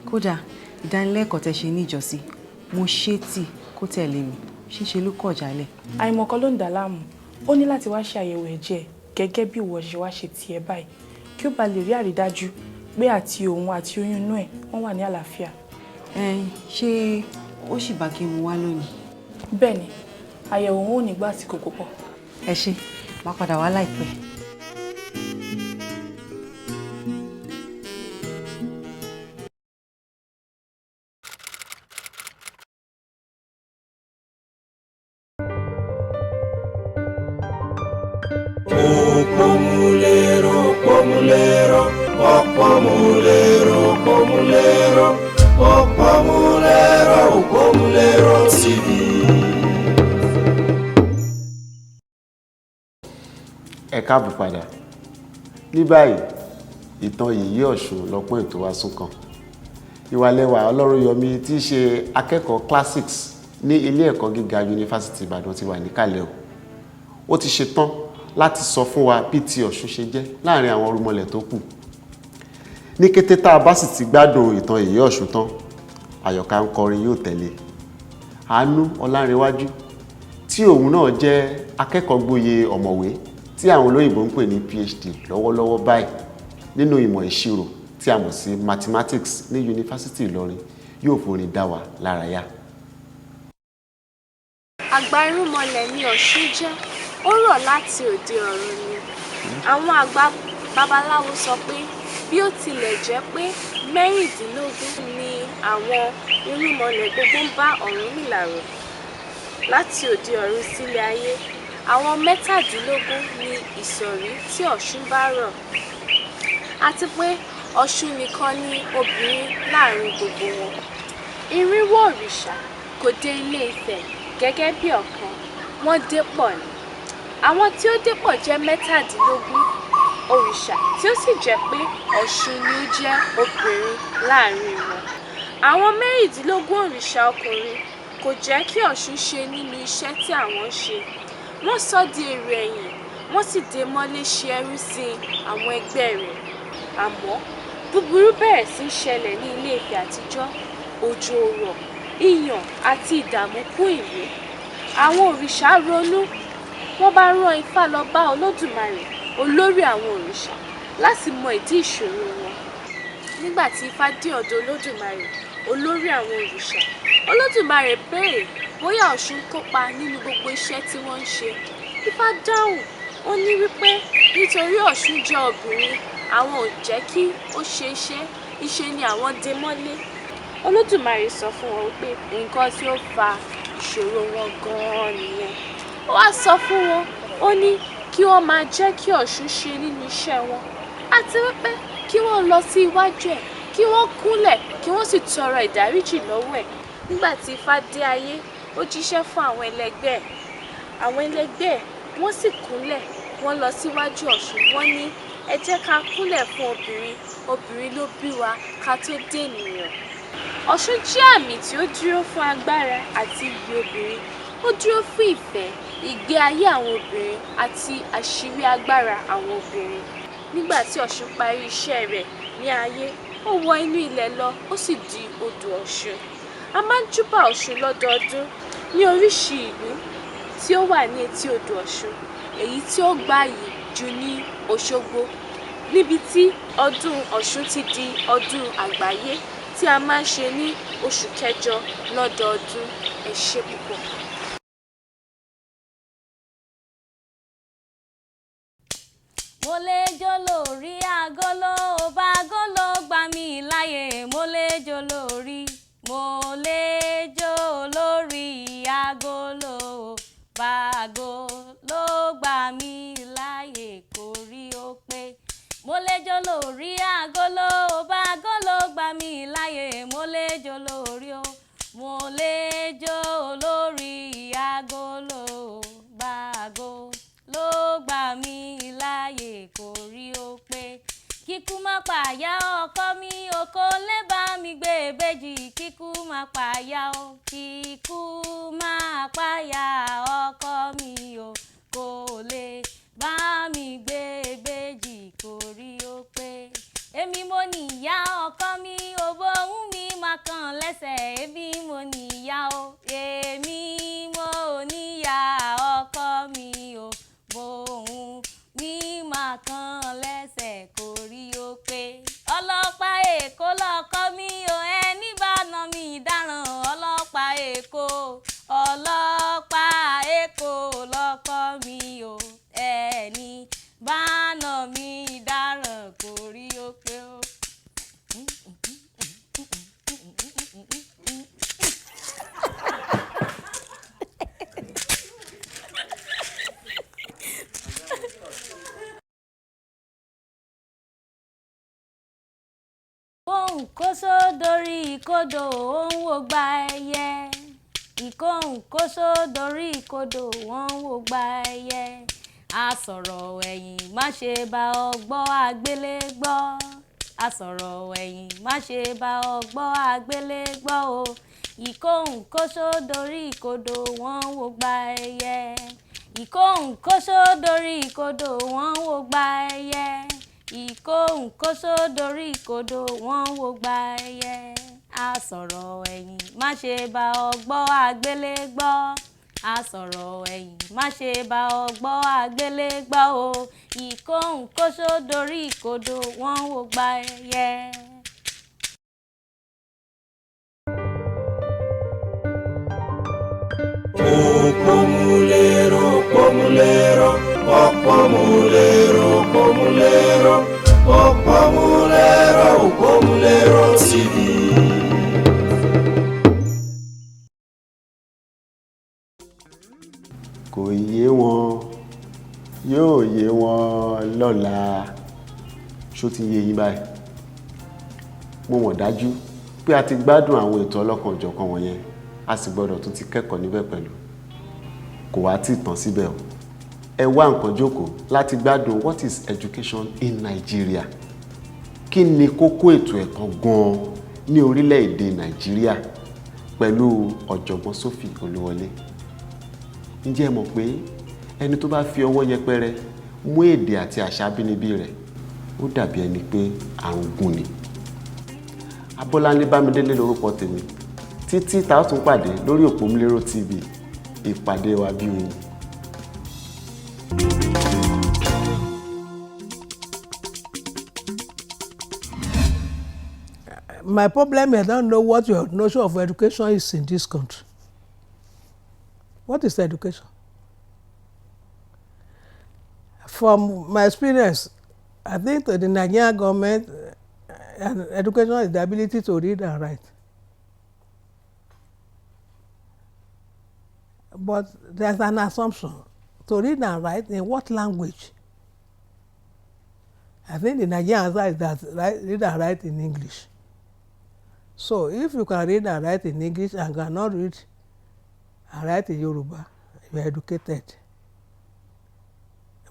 kódà ìdánilẹ́kọ̀ọ́ tẹ́ ṣe níjọ́sí mo ṣe tí kó tẹ̀lé mi ṣíṣe ló kọ̀ jálẹ̀. àìmọ̀kan ló ń dà láàmú ó ní láti wá ṣàyẹ̀wò ẹ̀jẹ̀ gẹ́gẹ́ bí ìwọ ṣe wá ṣe tiẹ̀ báyìí kí ó bá lè rí àrídájú pé àti òun àti oyún inú ẹ̀ wọ́n wà ní àlàáfíà. ṣé ó sì bá kí n mú wá lónìí. bẹ́ẹ̀ ni àyẹ̀wò wọn ò ní gbà àsìkò púpọ̀. ẹ ṣé, máa padà wá láìpẹ́. Pomulero, pomulero, pomulero, pomulero, pomulero, pomulero TV. Ẹ káàbọ̀ padà. Ní báyìí, ìtàn Yèyé Ọ̀ṣun lọ́pọ̀ ètò wa sún kan. Ìwàlẹ́wà Ọlọ́runyọmí tí í ṣe akẹ́kọ̀ọ́ classics ní ilé ẹ̀kọ́ gíga Yunifásítì Ìbàdàn ti wà níkàlẹ̀ o. Ó ti ṣe tán láti sọ fún wa bí ti Ọ̀ṣun ṣe jẹ́ láàrin àwọn orúmọlẹ̀ tó kù. Ní kété tá a bá sì ti gbádùn ìtàn Yèyé Ọ̀ṣun tán, Àyọ̀ká ń kọrin yóò tẹ̀lé. Àánú Ọlárẹ̀wájú tí òun náà jẹ́ akẹ́kọ̀ọ́ gboyè ọ̀mọ̀wé tí àwọn olóyìnbó ń pè ní PhD lọ́wọ́lọ́wọ́ báyìí nínú ìmọ̀ ìṣirò tí a mọ̀ sí mathematics ní Yunifásítì Ìlọrin yóò forin dá wa lárayá. Àgbà irúnmọlẹ̀ ni Ọ̀ṣun jẹ́, ó rọ̀ láti òde ọ̀run ni. Àwọn àgbà babaláwo sọ pé bí ó tilẹ̀ jẹ́ pé mẹ́rìndínlógún ni àwọn irúnmọlẹ̀ gbogbo ń bá Ọ̀rúnmìlà rọ̀ láti òde ọ̀run sílé ayé, àwọn mẹ́tàdínlógún ni ìsọ̀rí tí Ọ̀ṣun bá rọ̀, àti pé Ọ̀ṣun nìkan ni obìnrin láàrin gbogbo wọn. Irínwó òrìṣà kò dé Ilé Ifẹ̀ gẹ́gẹ́ bí ọ̀kan, wọ́n dé pọ̀ ni. Àwọn tí ó dé pọ̀ jẹ́ mẹ́tàdínlógún òrìṣà tí ó sì jẹ́ pé Ọ̀ṣun ni ó jẹ́ obìnrin láàrin wọn. Àwọn mẹ́rìndínlógún òrìṣà ọkùnrin kò jẹ́ kí Ọ̀ṣun ṣe nínú iṣẹ́ tí àwọn ṣe. Wọ́n sọ di èrò ẹ̀yìn, wọ́n sì dé mọ́lé ṣe ẹrú sí àwọn ẹgbẹ́ rẹ̀. Àmọ́ búburú bẹ̀rẹ̀ sí í ṣẹlẹ̀ ní Ilé Ifẹ̀ àtijọ́, òjò rọ̀, ìyàn àti ìdààmú kún ìlú. Àwọn òrìṣà ronú, wọ́n bá rán Ifá lọ bá Olódùmarè, olórí àwọn òrìṣà, láti mọ ìdí ìṣòro wọn. Nígbà tí Ifá dé ọ̀dọ̀ Olódùmarè, olórí àwọn òrìṣà, Olódùmarè béèrè bóyá Ọ̀ṣun kópa nínú gbogbo iṣẹ́ tí wọ́n ń ṣe. Ifá dáhùn, ó ní wípé nítorí Ọ̀ṣun jẹ́ obìnrin, àwọn ò jẹ́ kí ó ṣe iṣẹ́ ni àwọn dé mọ́lé. Olódùmarè sọ fún wọn wípé nǹkan tí ó fa ìṣòro wọn gan-an nìyẹn. Ó wá sọ fún wọn, ó ní kí wọ́n máa jẹ́ kí Ọ̀ṣun ṣe nínú iṣẹ́ wọn, àti wípé kí wọ́n lọ sí iwájú ẹ̀, kí wọ́n kúnlẹ̀, kí wọ́n sì tọrọ ìdáríjì lọ́wọ́ ẹ̀. Nígbà tí Ifá dé ayé, ó jíṣẹ́ fún àwọn ẹlẹgbẹ́ ẹ̀. Àwọn ẹlẹgbẹ́ ẹ̀ wọ́n sì kúnlẹ̀, wọ́n lọ síwájú Ọ̀ṣun, wọ́n ní ẹ jẹ́ ká kúnlẹ̀ fún obìnrin, obìnrin ló bí wa ká tó dé ènìyàn. Ọ̀ṣun jẹ́ àmì tí ó dúró fún agbára àti iyì obìnrin. Ó dúró fún ìfẹ́, ìgbé ayé àwọn obìnrin àti àṣírí agbára àwọn obìnrin. Nígbà tí Ọ̀ṣun parí iṣẹ́ rẹ̀ ní ayé, ó wọ inú ilẹ̀ lọ, ó sì di odò Ọ̀ṣun. A máa ń júbà Ọ̀ṣun lọ́dọọdún ní oríṣi ìlú tí ó wà ní etí odò Ọ̀ṣun. Èyí tí ó gbayì jù ní Òṣogbo, níbi tí ọdún Ọ̀ṣun ti di ọdún àgbáyé tí a máa ń ṣe ní oṣù kẹjọ lọ́dọọdún. Ẹ ṣé púpọ̀. Mo lè jó lórí agolo, bá agolo gbà mí láyè. Mo lè jó lórí, mo lè jó lórí agolo, bá agolo gbà mí láyè kórí ó pé. Mo lè jó lórí agolo, bá agolo gbà mí láyè. Mo lè jó lórí o, mo lè jó lórí agolo, bá agolo ló gbà mí láyè kórí ó pé. Kíkú má pàyà ọkọ mi, oko lè bá mi gbé ìbejì. Kíkú má pàyà o, kíkú má pàyà ọkọ mi o, kò lè bá mi gbé ìbejì kórí ó pé. Èmi mo níyà ọkọ mi, òbò ohun mi máa kàn lẹ́sẹ̀. Èmi mo níyà o, èmi mo níyà ọkọ mi o, bóun mi máa kàn lẹ́sẹ̀ kórí ó pé. Ọlọ́pàá Èkó lọkọ mi o, ẹni bá nà mí dáràn. Ọlọ́pàá Èkó, ọlọ́pàá kóso dorí ìkodò ó ń wò gba ẹyẹ. Ìkóhùn kóso dorí ìkodò wọ́n ń wò gba ẹyẹ. A sọ̀rọ̀ ẹ̀yìn má ṣe bá ọ gbọ́ àgbélé gbọ́. A sọ̀rọ̀ ẹ̀yìn má ṣe bá ọ gbọ́ àgbélé gbọ́ o. Ìkóhùn kóso dorí ìkodò wọ́n ń wò gba ẹyẹ. Ìkóhùn kóso dorí ìkodò wọ́n ń wò gba ẹyẹ. Ìkóhùn kóso dorí ìkodò wọ́n ń wò gba ẹyẹ. A sọ̀rọ̀ ẹ̀yìn má ṣe bá ọ gbọ́ àgbélé gbọ́. A sọ̀rọ̀ ẹ̀yìn má ṣe bá ọ gbọ́ àgbélé gbọ́ o. Ìkóhùn kóso dorí ìkodò wọ́n ń wò gba ẹyẹ. Òpómúléró, òpómúléró, òpómúléró, òpómúléró, òpómúléró, òpómúléró TV. Kò yé wọn, yóò yé wọn lọ́la. Ṣó ti yé yín báyìí? Mo mọ̀ dájú pé a ti gbádùn àwọn ètò ọlọ́kan-ò-jọ̀kan wọ̀nyẹn, a sì gbọ́dọ̀ tún ti kẹ́kọ̀ọ́ níbẹ̀ pẹ̀lú. Kò wá tí ì tán síbẹ̀ o. Ẹ wá nǹkan jókòó láti gbádùn what is education in Nigeria. Kí ni kókó ètò ẹ̀kọ́ gan-an ní orílẹ̀-èdè Nàìjíríà pẹ̀lú ọ̀jọ̀gbọ́n Sophie Olúwọlé. Ǹjẹ́ ẹ mọ̀ pé ẹni tó bá fi ọwọ́ yẹpẹrẹ mú èdè àti àṣà abínibí rẹ̀ ó dàbí ẹni pé àrùn gùn ni. Abọ́láńlé Bámidélé lórúkọ tèmi. Títí tá a tún pàdé lórí Òpómúléró TV. Ìpàdé wa bí oyin. My problem is I don't know what your notion of education is in this country. What is education? From my experience, I think that the Nigerian government education is the ability to read and write. But there's an assumption. To read and write in what language? I think the Nigerian answer is that read and write in English. So if you can read and write in English and cannot read and write in Yoruba, you are educated.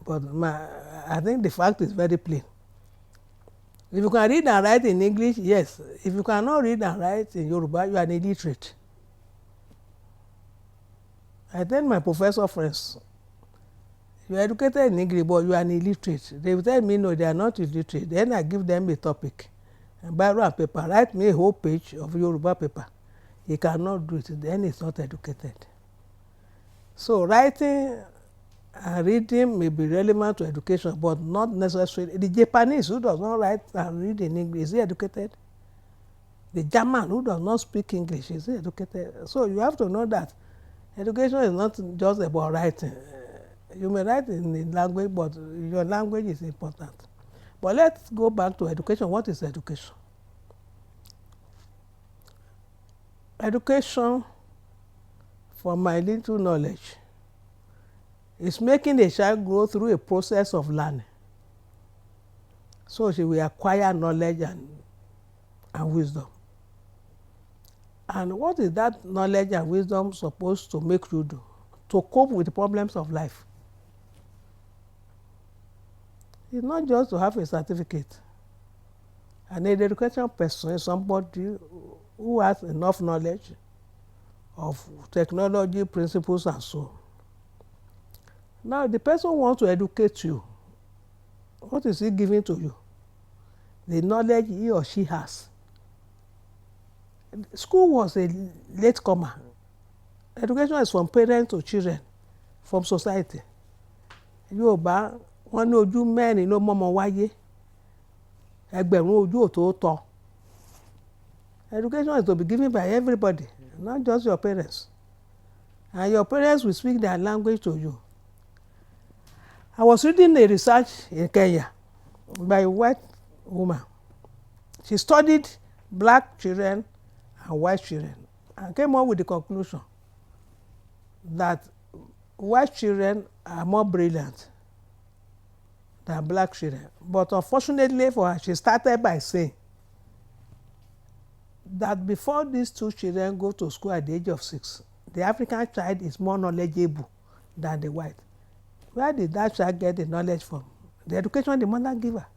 But I think the fact is very plain. If you can read and write in English, yes. If you cannot read and write in Yoruba, you are an illiterate. I tell my professor friends, you are educated in English, but you are an illiterate. They will tell me, no, they are not illiterate. Then I give them a topic, and biro and paper, write me a whole page of Yoruba paper. He cannot do it, then he's not educated. So writing and reading may be relevant to education, but not necessarily. The Japanese who does not write and read in English, is he educated? The German who does not speak English, is he educated? So you have to know that education is not just about writing. You may write in the language, but your language is important. But let's go back to education. What is education? Education, from my little knowledge, is making a child grow through a process of learning. So she will acquire knowledge and wisdom. And what is that knowledge and wisdom supposed to make you do? To cope with the problems of life. It's not just to have a certificate. An educated person is somebody who has enough knowledge of technology, principles, and so on. Now, the person wants to educate you. What is he giving to you? The knowledge he or she has. School was a latecomer. Education is from parents to children, from society. Yorùbá wọ́n ní ojú mẹ́rin ló mọ́mọ wáyé, ẹgbẹ̀rún ojú ò tó tọ́. Education is to be given by everybody, not just your parents. And your parents will speak their language to you. I was reading a research in Kenya by a white woman. She studied black children and white children and came up with the conclusion that white children are more brilliant than black children. But unfortunately for her, she started by saying that before these two children go to school at the age of 6, the African child is more knowledgeable than the white. Where did that child get the knowledge from? The education the mother give her.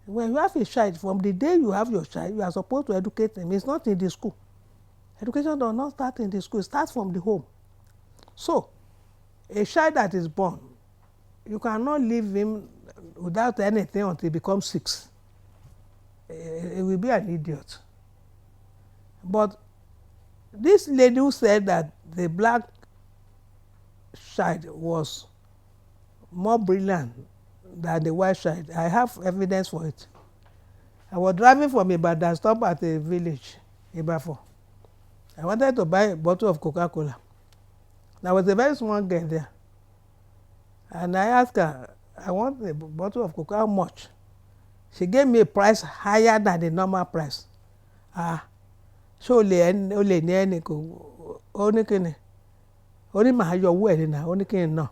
When you have a child, from the day you have your child, you are supposed to educate him. It's not in the school. Education does not start in the school. It starts from the home. So, a child that is born, you cannot leave him without anything until he becomes 6. He will be an idiot. But this lady who said that the black child was more brilliant than the white child, I have evidence for it. I was driving from Ibadan, stopped at a village, Ibafo. I wanted to buy a bottle of Coca-Cola. There was a very small girl there. And I asked her, I want a bottle of Coca, how much? She gave me a price higher than the normal price. Ṣé o lè ní ẹni kò ó ní kíni? Ó ní màá yọ owó ẹ̀ nínú ó ní kíni náà.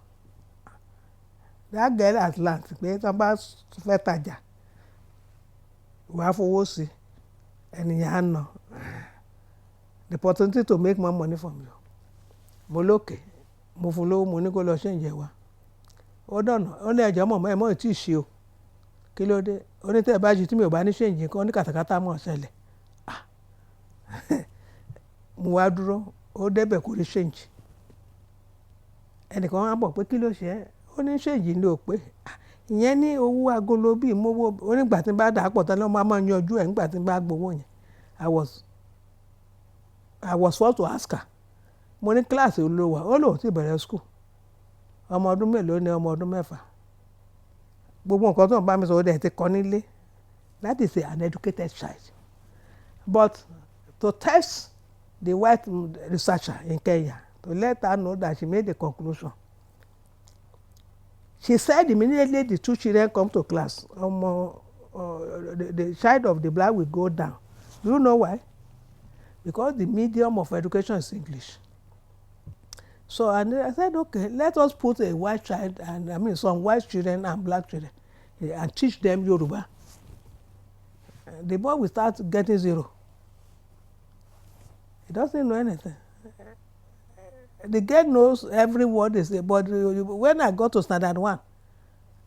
That girl at last pé tí wọ́n bá fẹ́ tajà, wàá fowó sí ẹnìyàn á nà. The opportunity to make more money from you. Mo lókè, mo fún lówó, mo ní kó lọ ṣe ìjẹ wa. Ó dọ̀nà, ó ní ẹ̀jọ̀ mọ̀mọ́ ẹ̀ mọ́ ìtì ṣe o. Kí ló dé? Ó ní tẹ́ ẹ bá ṣe tí mi ò bá ní ṣe ìjì kan, ó ní kàtàkàtà mọ̀ ṣẹlẹ̀. Mo wá dúró, ó débẹ̀ kò rí ṣéǹjì. Ẹnìkan wá bọ̀ pé kí ló ṣe ẹ́? Ó ní ṣéǹjì ní ò pé. Ìyẹn ní owó agolo bíi mowó, ó nígbà tí n bá dà á pọ̀ tán ló máa yanjú ẹ̀ nígbà tí n bá gbowó yẹn. I was forced to ask her. Mo ní kíláàsì olówó, ó lóun ti bẹ̀rẹ̀ school. Ọmọ ọdún mélòó ni ọmọ ọdún 6? Gbogbo nǹkan tó ń bá mi sọ ó dẹ̀ ti kọ́ nílé. That is an educated child. But to test the white researcher in Kenya, to let her know that she made a conclusion. She said immediately the two children come to class, the child of the black will go down. Do you know why? Because the medium of education is English. So and I said, okay, let us put a white child and some white children and black children and teach them Yoruba. The boy will start getting 0. He doesn't know anything. The girl knows every word they say, but when I got to standard 1,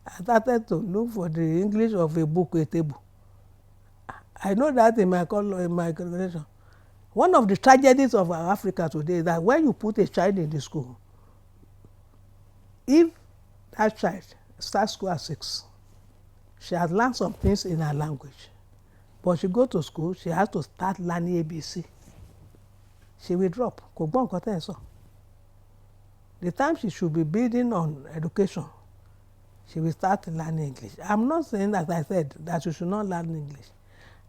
I started to look for the English of a book, a table. I know that in my congregation. One of the tragedies of Africa today is that when you put a child in the school, if that child starts school at 6, she has learned some things in her language. But she go to school, she has to start learning ABC. She will drop. Kò gbọ́ nǹkan tẹ́ ẹ sọ. The time she should be building on education, she will start learning English. I'm not saying that I said that she should not learn English.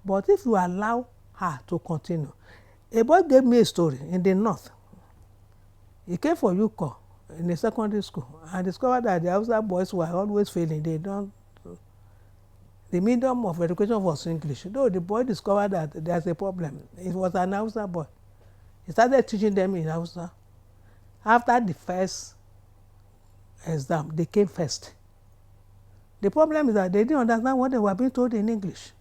But if you allow her to continue. A boy gave me a story in the north. He came for UCO in a secondary school and discovered that the Hausa boys were always failing. The medium of education was English. Though the boy discovered that there's a problem. It was an Hausa boy. He started teaching them in Hausa. After the first exam, they came first. The problem is that they didn't understand what they were being told in English.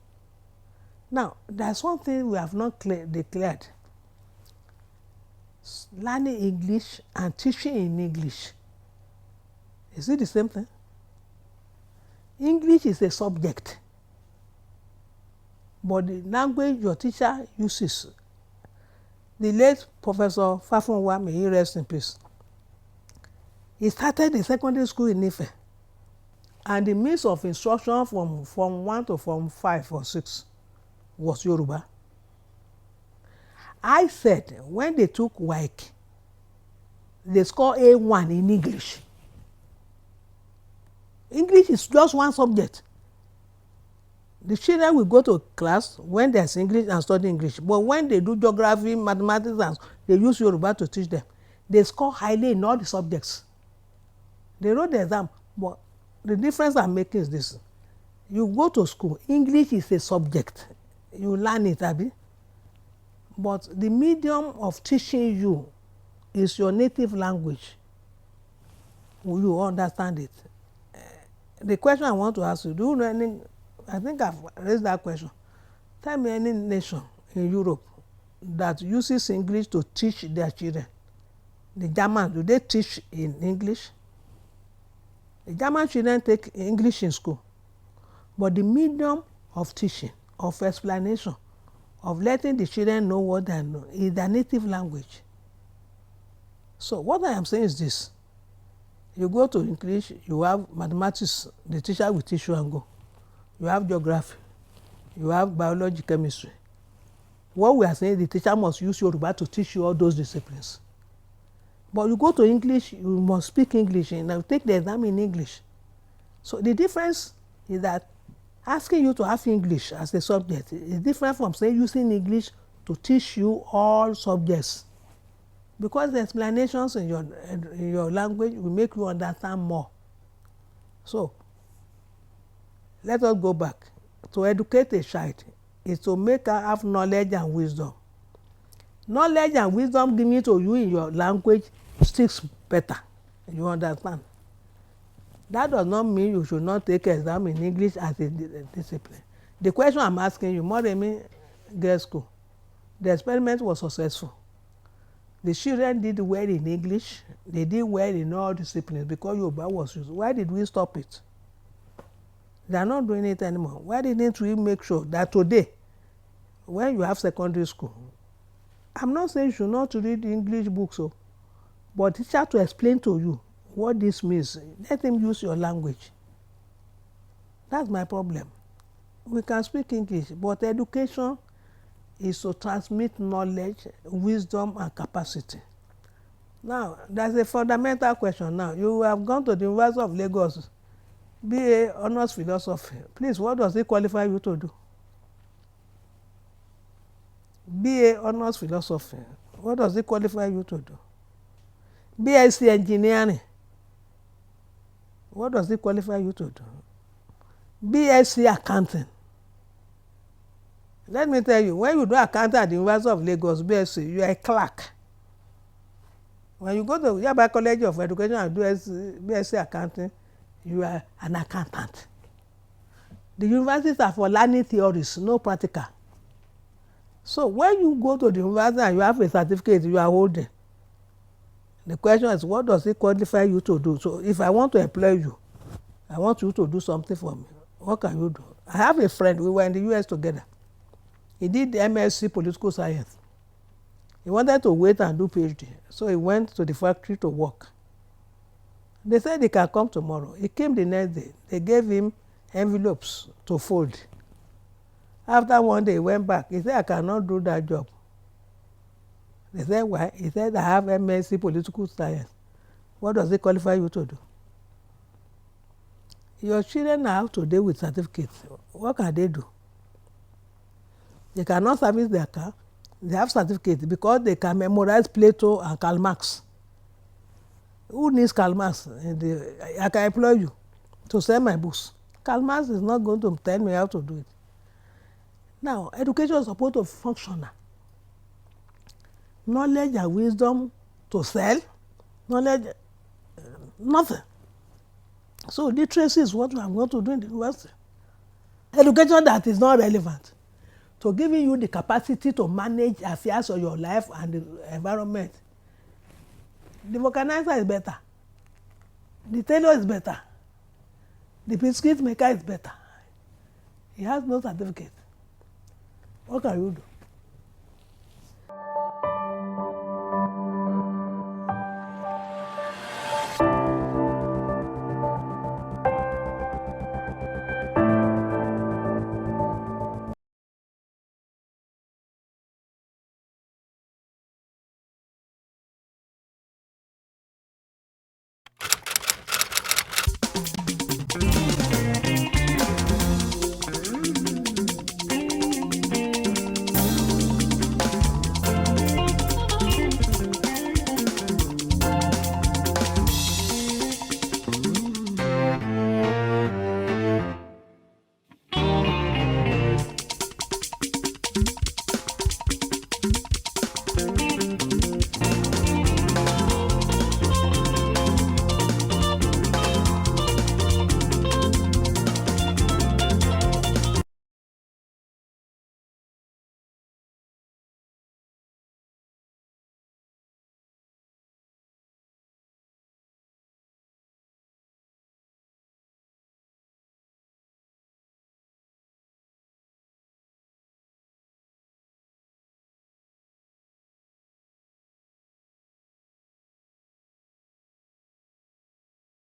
Now, there's one thing we have not declared. Learning English and teaching in English. Is it the same thing? English is a subject. But the language your teacher uses. The late Professor Fafunwa, may he rest in peace. He started the secondary school in Ife. And the means of instruction from Form 1 to Form 5 or 6 was Yoruba. I said when they took WAEC, they scored A1 in English. English is just one subject. The children will go to class when there's English and study English. But when they do geography, mathematics, and they use Yoruba to teach them, they score highly in all the subjects. They wrote the exam, but the difference I'm making is this. You go to school, English is a subject. You learn it, Abi. But the medium of teaching you is your native language. Will you understand it? The question I want to ask you, do you know any, I think I've raised that question. Tell me any nation in Europe that uses English to teach their children. The Germans, do they teach in English? The German children take English in school, but the medium of teaching, of explanation, of letting the children know what they know is their native language. So what I am saying is this. You go to English, you have mathematics, the teacher will teach you and go. You have geography, you have biology, chemistry. What we are saying, the teacher must use Yoruba to teach you all those disciplines. But you go to English, you must speak English and you take the exam in English. So the difference is that asking you to have English as a subject is different from saying using English to teach you all subjects. Because the explanations in your language will make you understand more. So let us go back. To educate a child is to make her have knowledge and wisdom. Knowledge and wisdom given to you in your language sticks better. You understand? That does not mean you should not take exam in English as a discipline. The question I'm asking you, Moremi Girls' School, the experiment was successful. The children did well in English. They did well in all disciplines because Yoruba was used. Why did we stop it? They are not doing it anymore. Why didn't we make sure that today, when you have secondary school, I'm not saying you should not read English books, but teacher to explain to you what this means. Let him use your language. That's my problem. We can speak English, but education is to transmit knowledge, wisdom, and capacity. Now, there's a fundamental question now. You have gone to the University of Lagos, BA Honours Philosophy. Please, what does it qualify you to do? BA Honours Philosophy. What does it qualify you to do? BSc Engineering. What does it qualify you to do? BSc Accounting. Let me tell you, when you do accounting at the University of Lagos, BSc, you are a clerk. When you go to Yaba College of Education and do BSc Accounting, you are an accountant. The universities are for learning theories, no practical. So when you go to the university and you have a certificate you are holding, the question is, what does it qualify you to do? So if I want to employ you, I want you to do something for me. What can you do? I have a friend, we were in the US together. He did the MSc Political Science. He wanted to wait and do PhD. So he went to the factory to work. They said he can come tomorrow. He came the next day. They gave him envelopes to fold. After one day, he went back. He said, I cannot do that job. They said, why? He said, I have MSc Political Science. What does it qualify you to do? Your children are out today with certificates. What can they do? They cannot service their car. They have certificates because they can memorize Plato and Karl Marx. Who needs Karl Marx? I can employ you to sell my books. Karl Marx is not going to tell me how to do it. Now, education is supposed to function. Knowledge and wisdom to sell, knowledge, nothing. So literacy is what I'm going to do in the university. Education that is not relevant to giving you the capacity to manage affairs of your life and the environment. The vulcanizer is better. The tailor is better. The biscuit maker is better. He has no certificate. What can you do?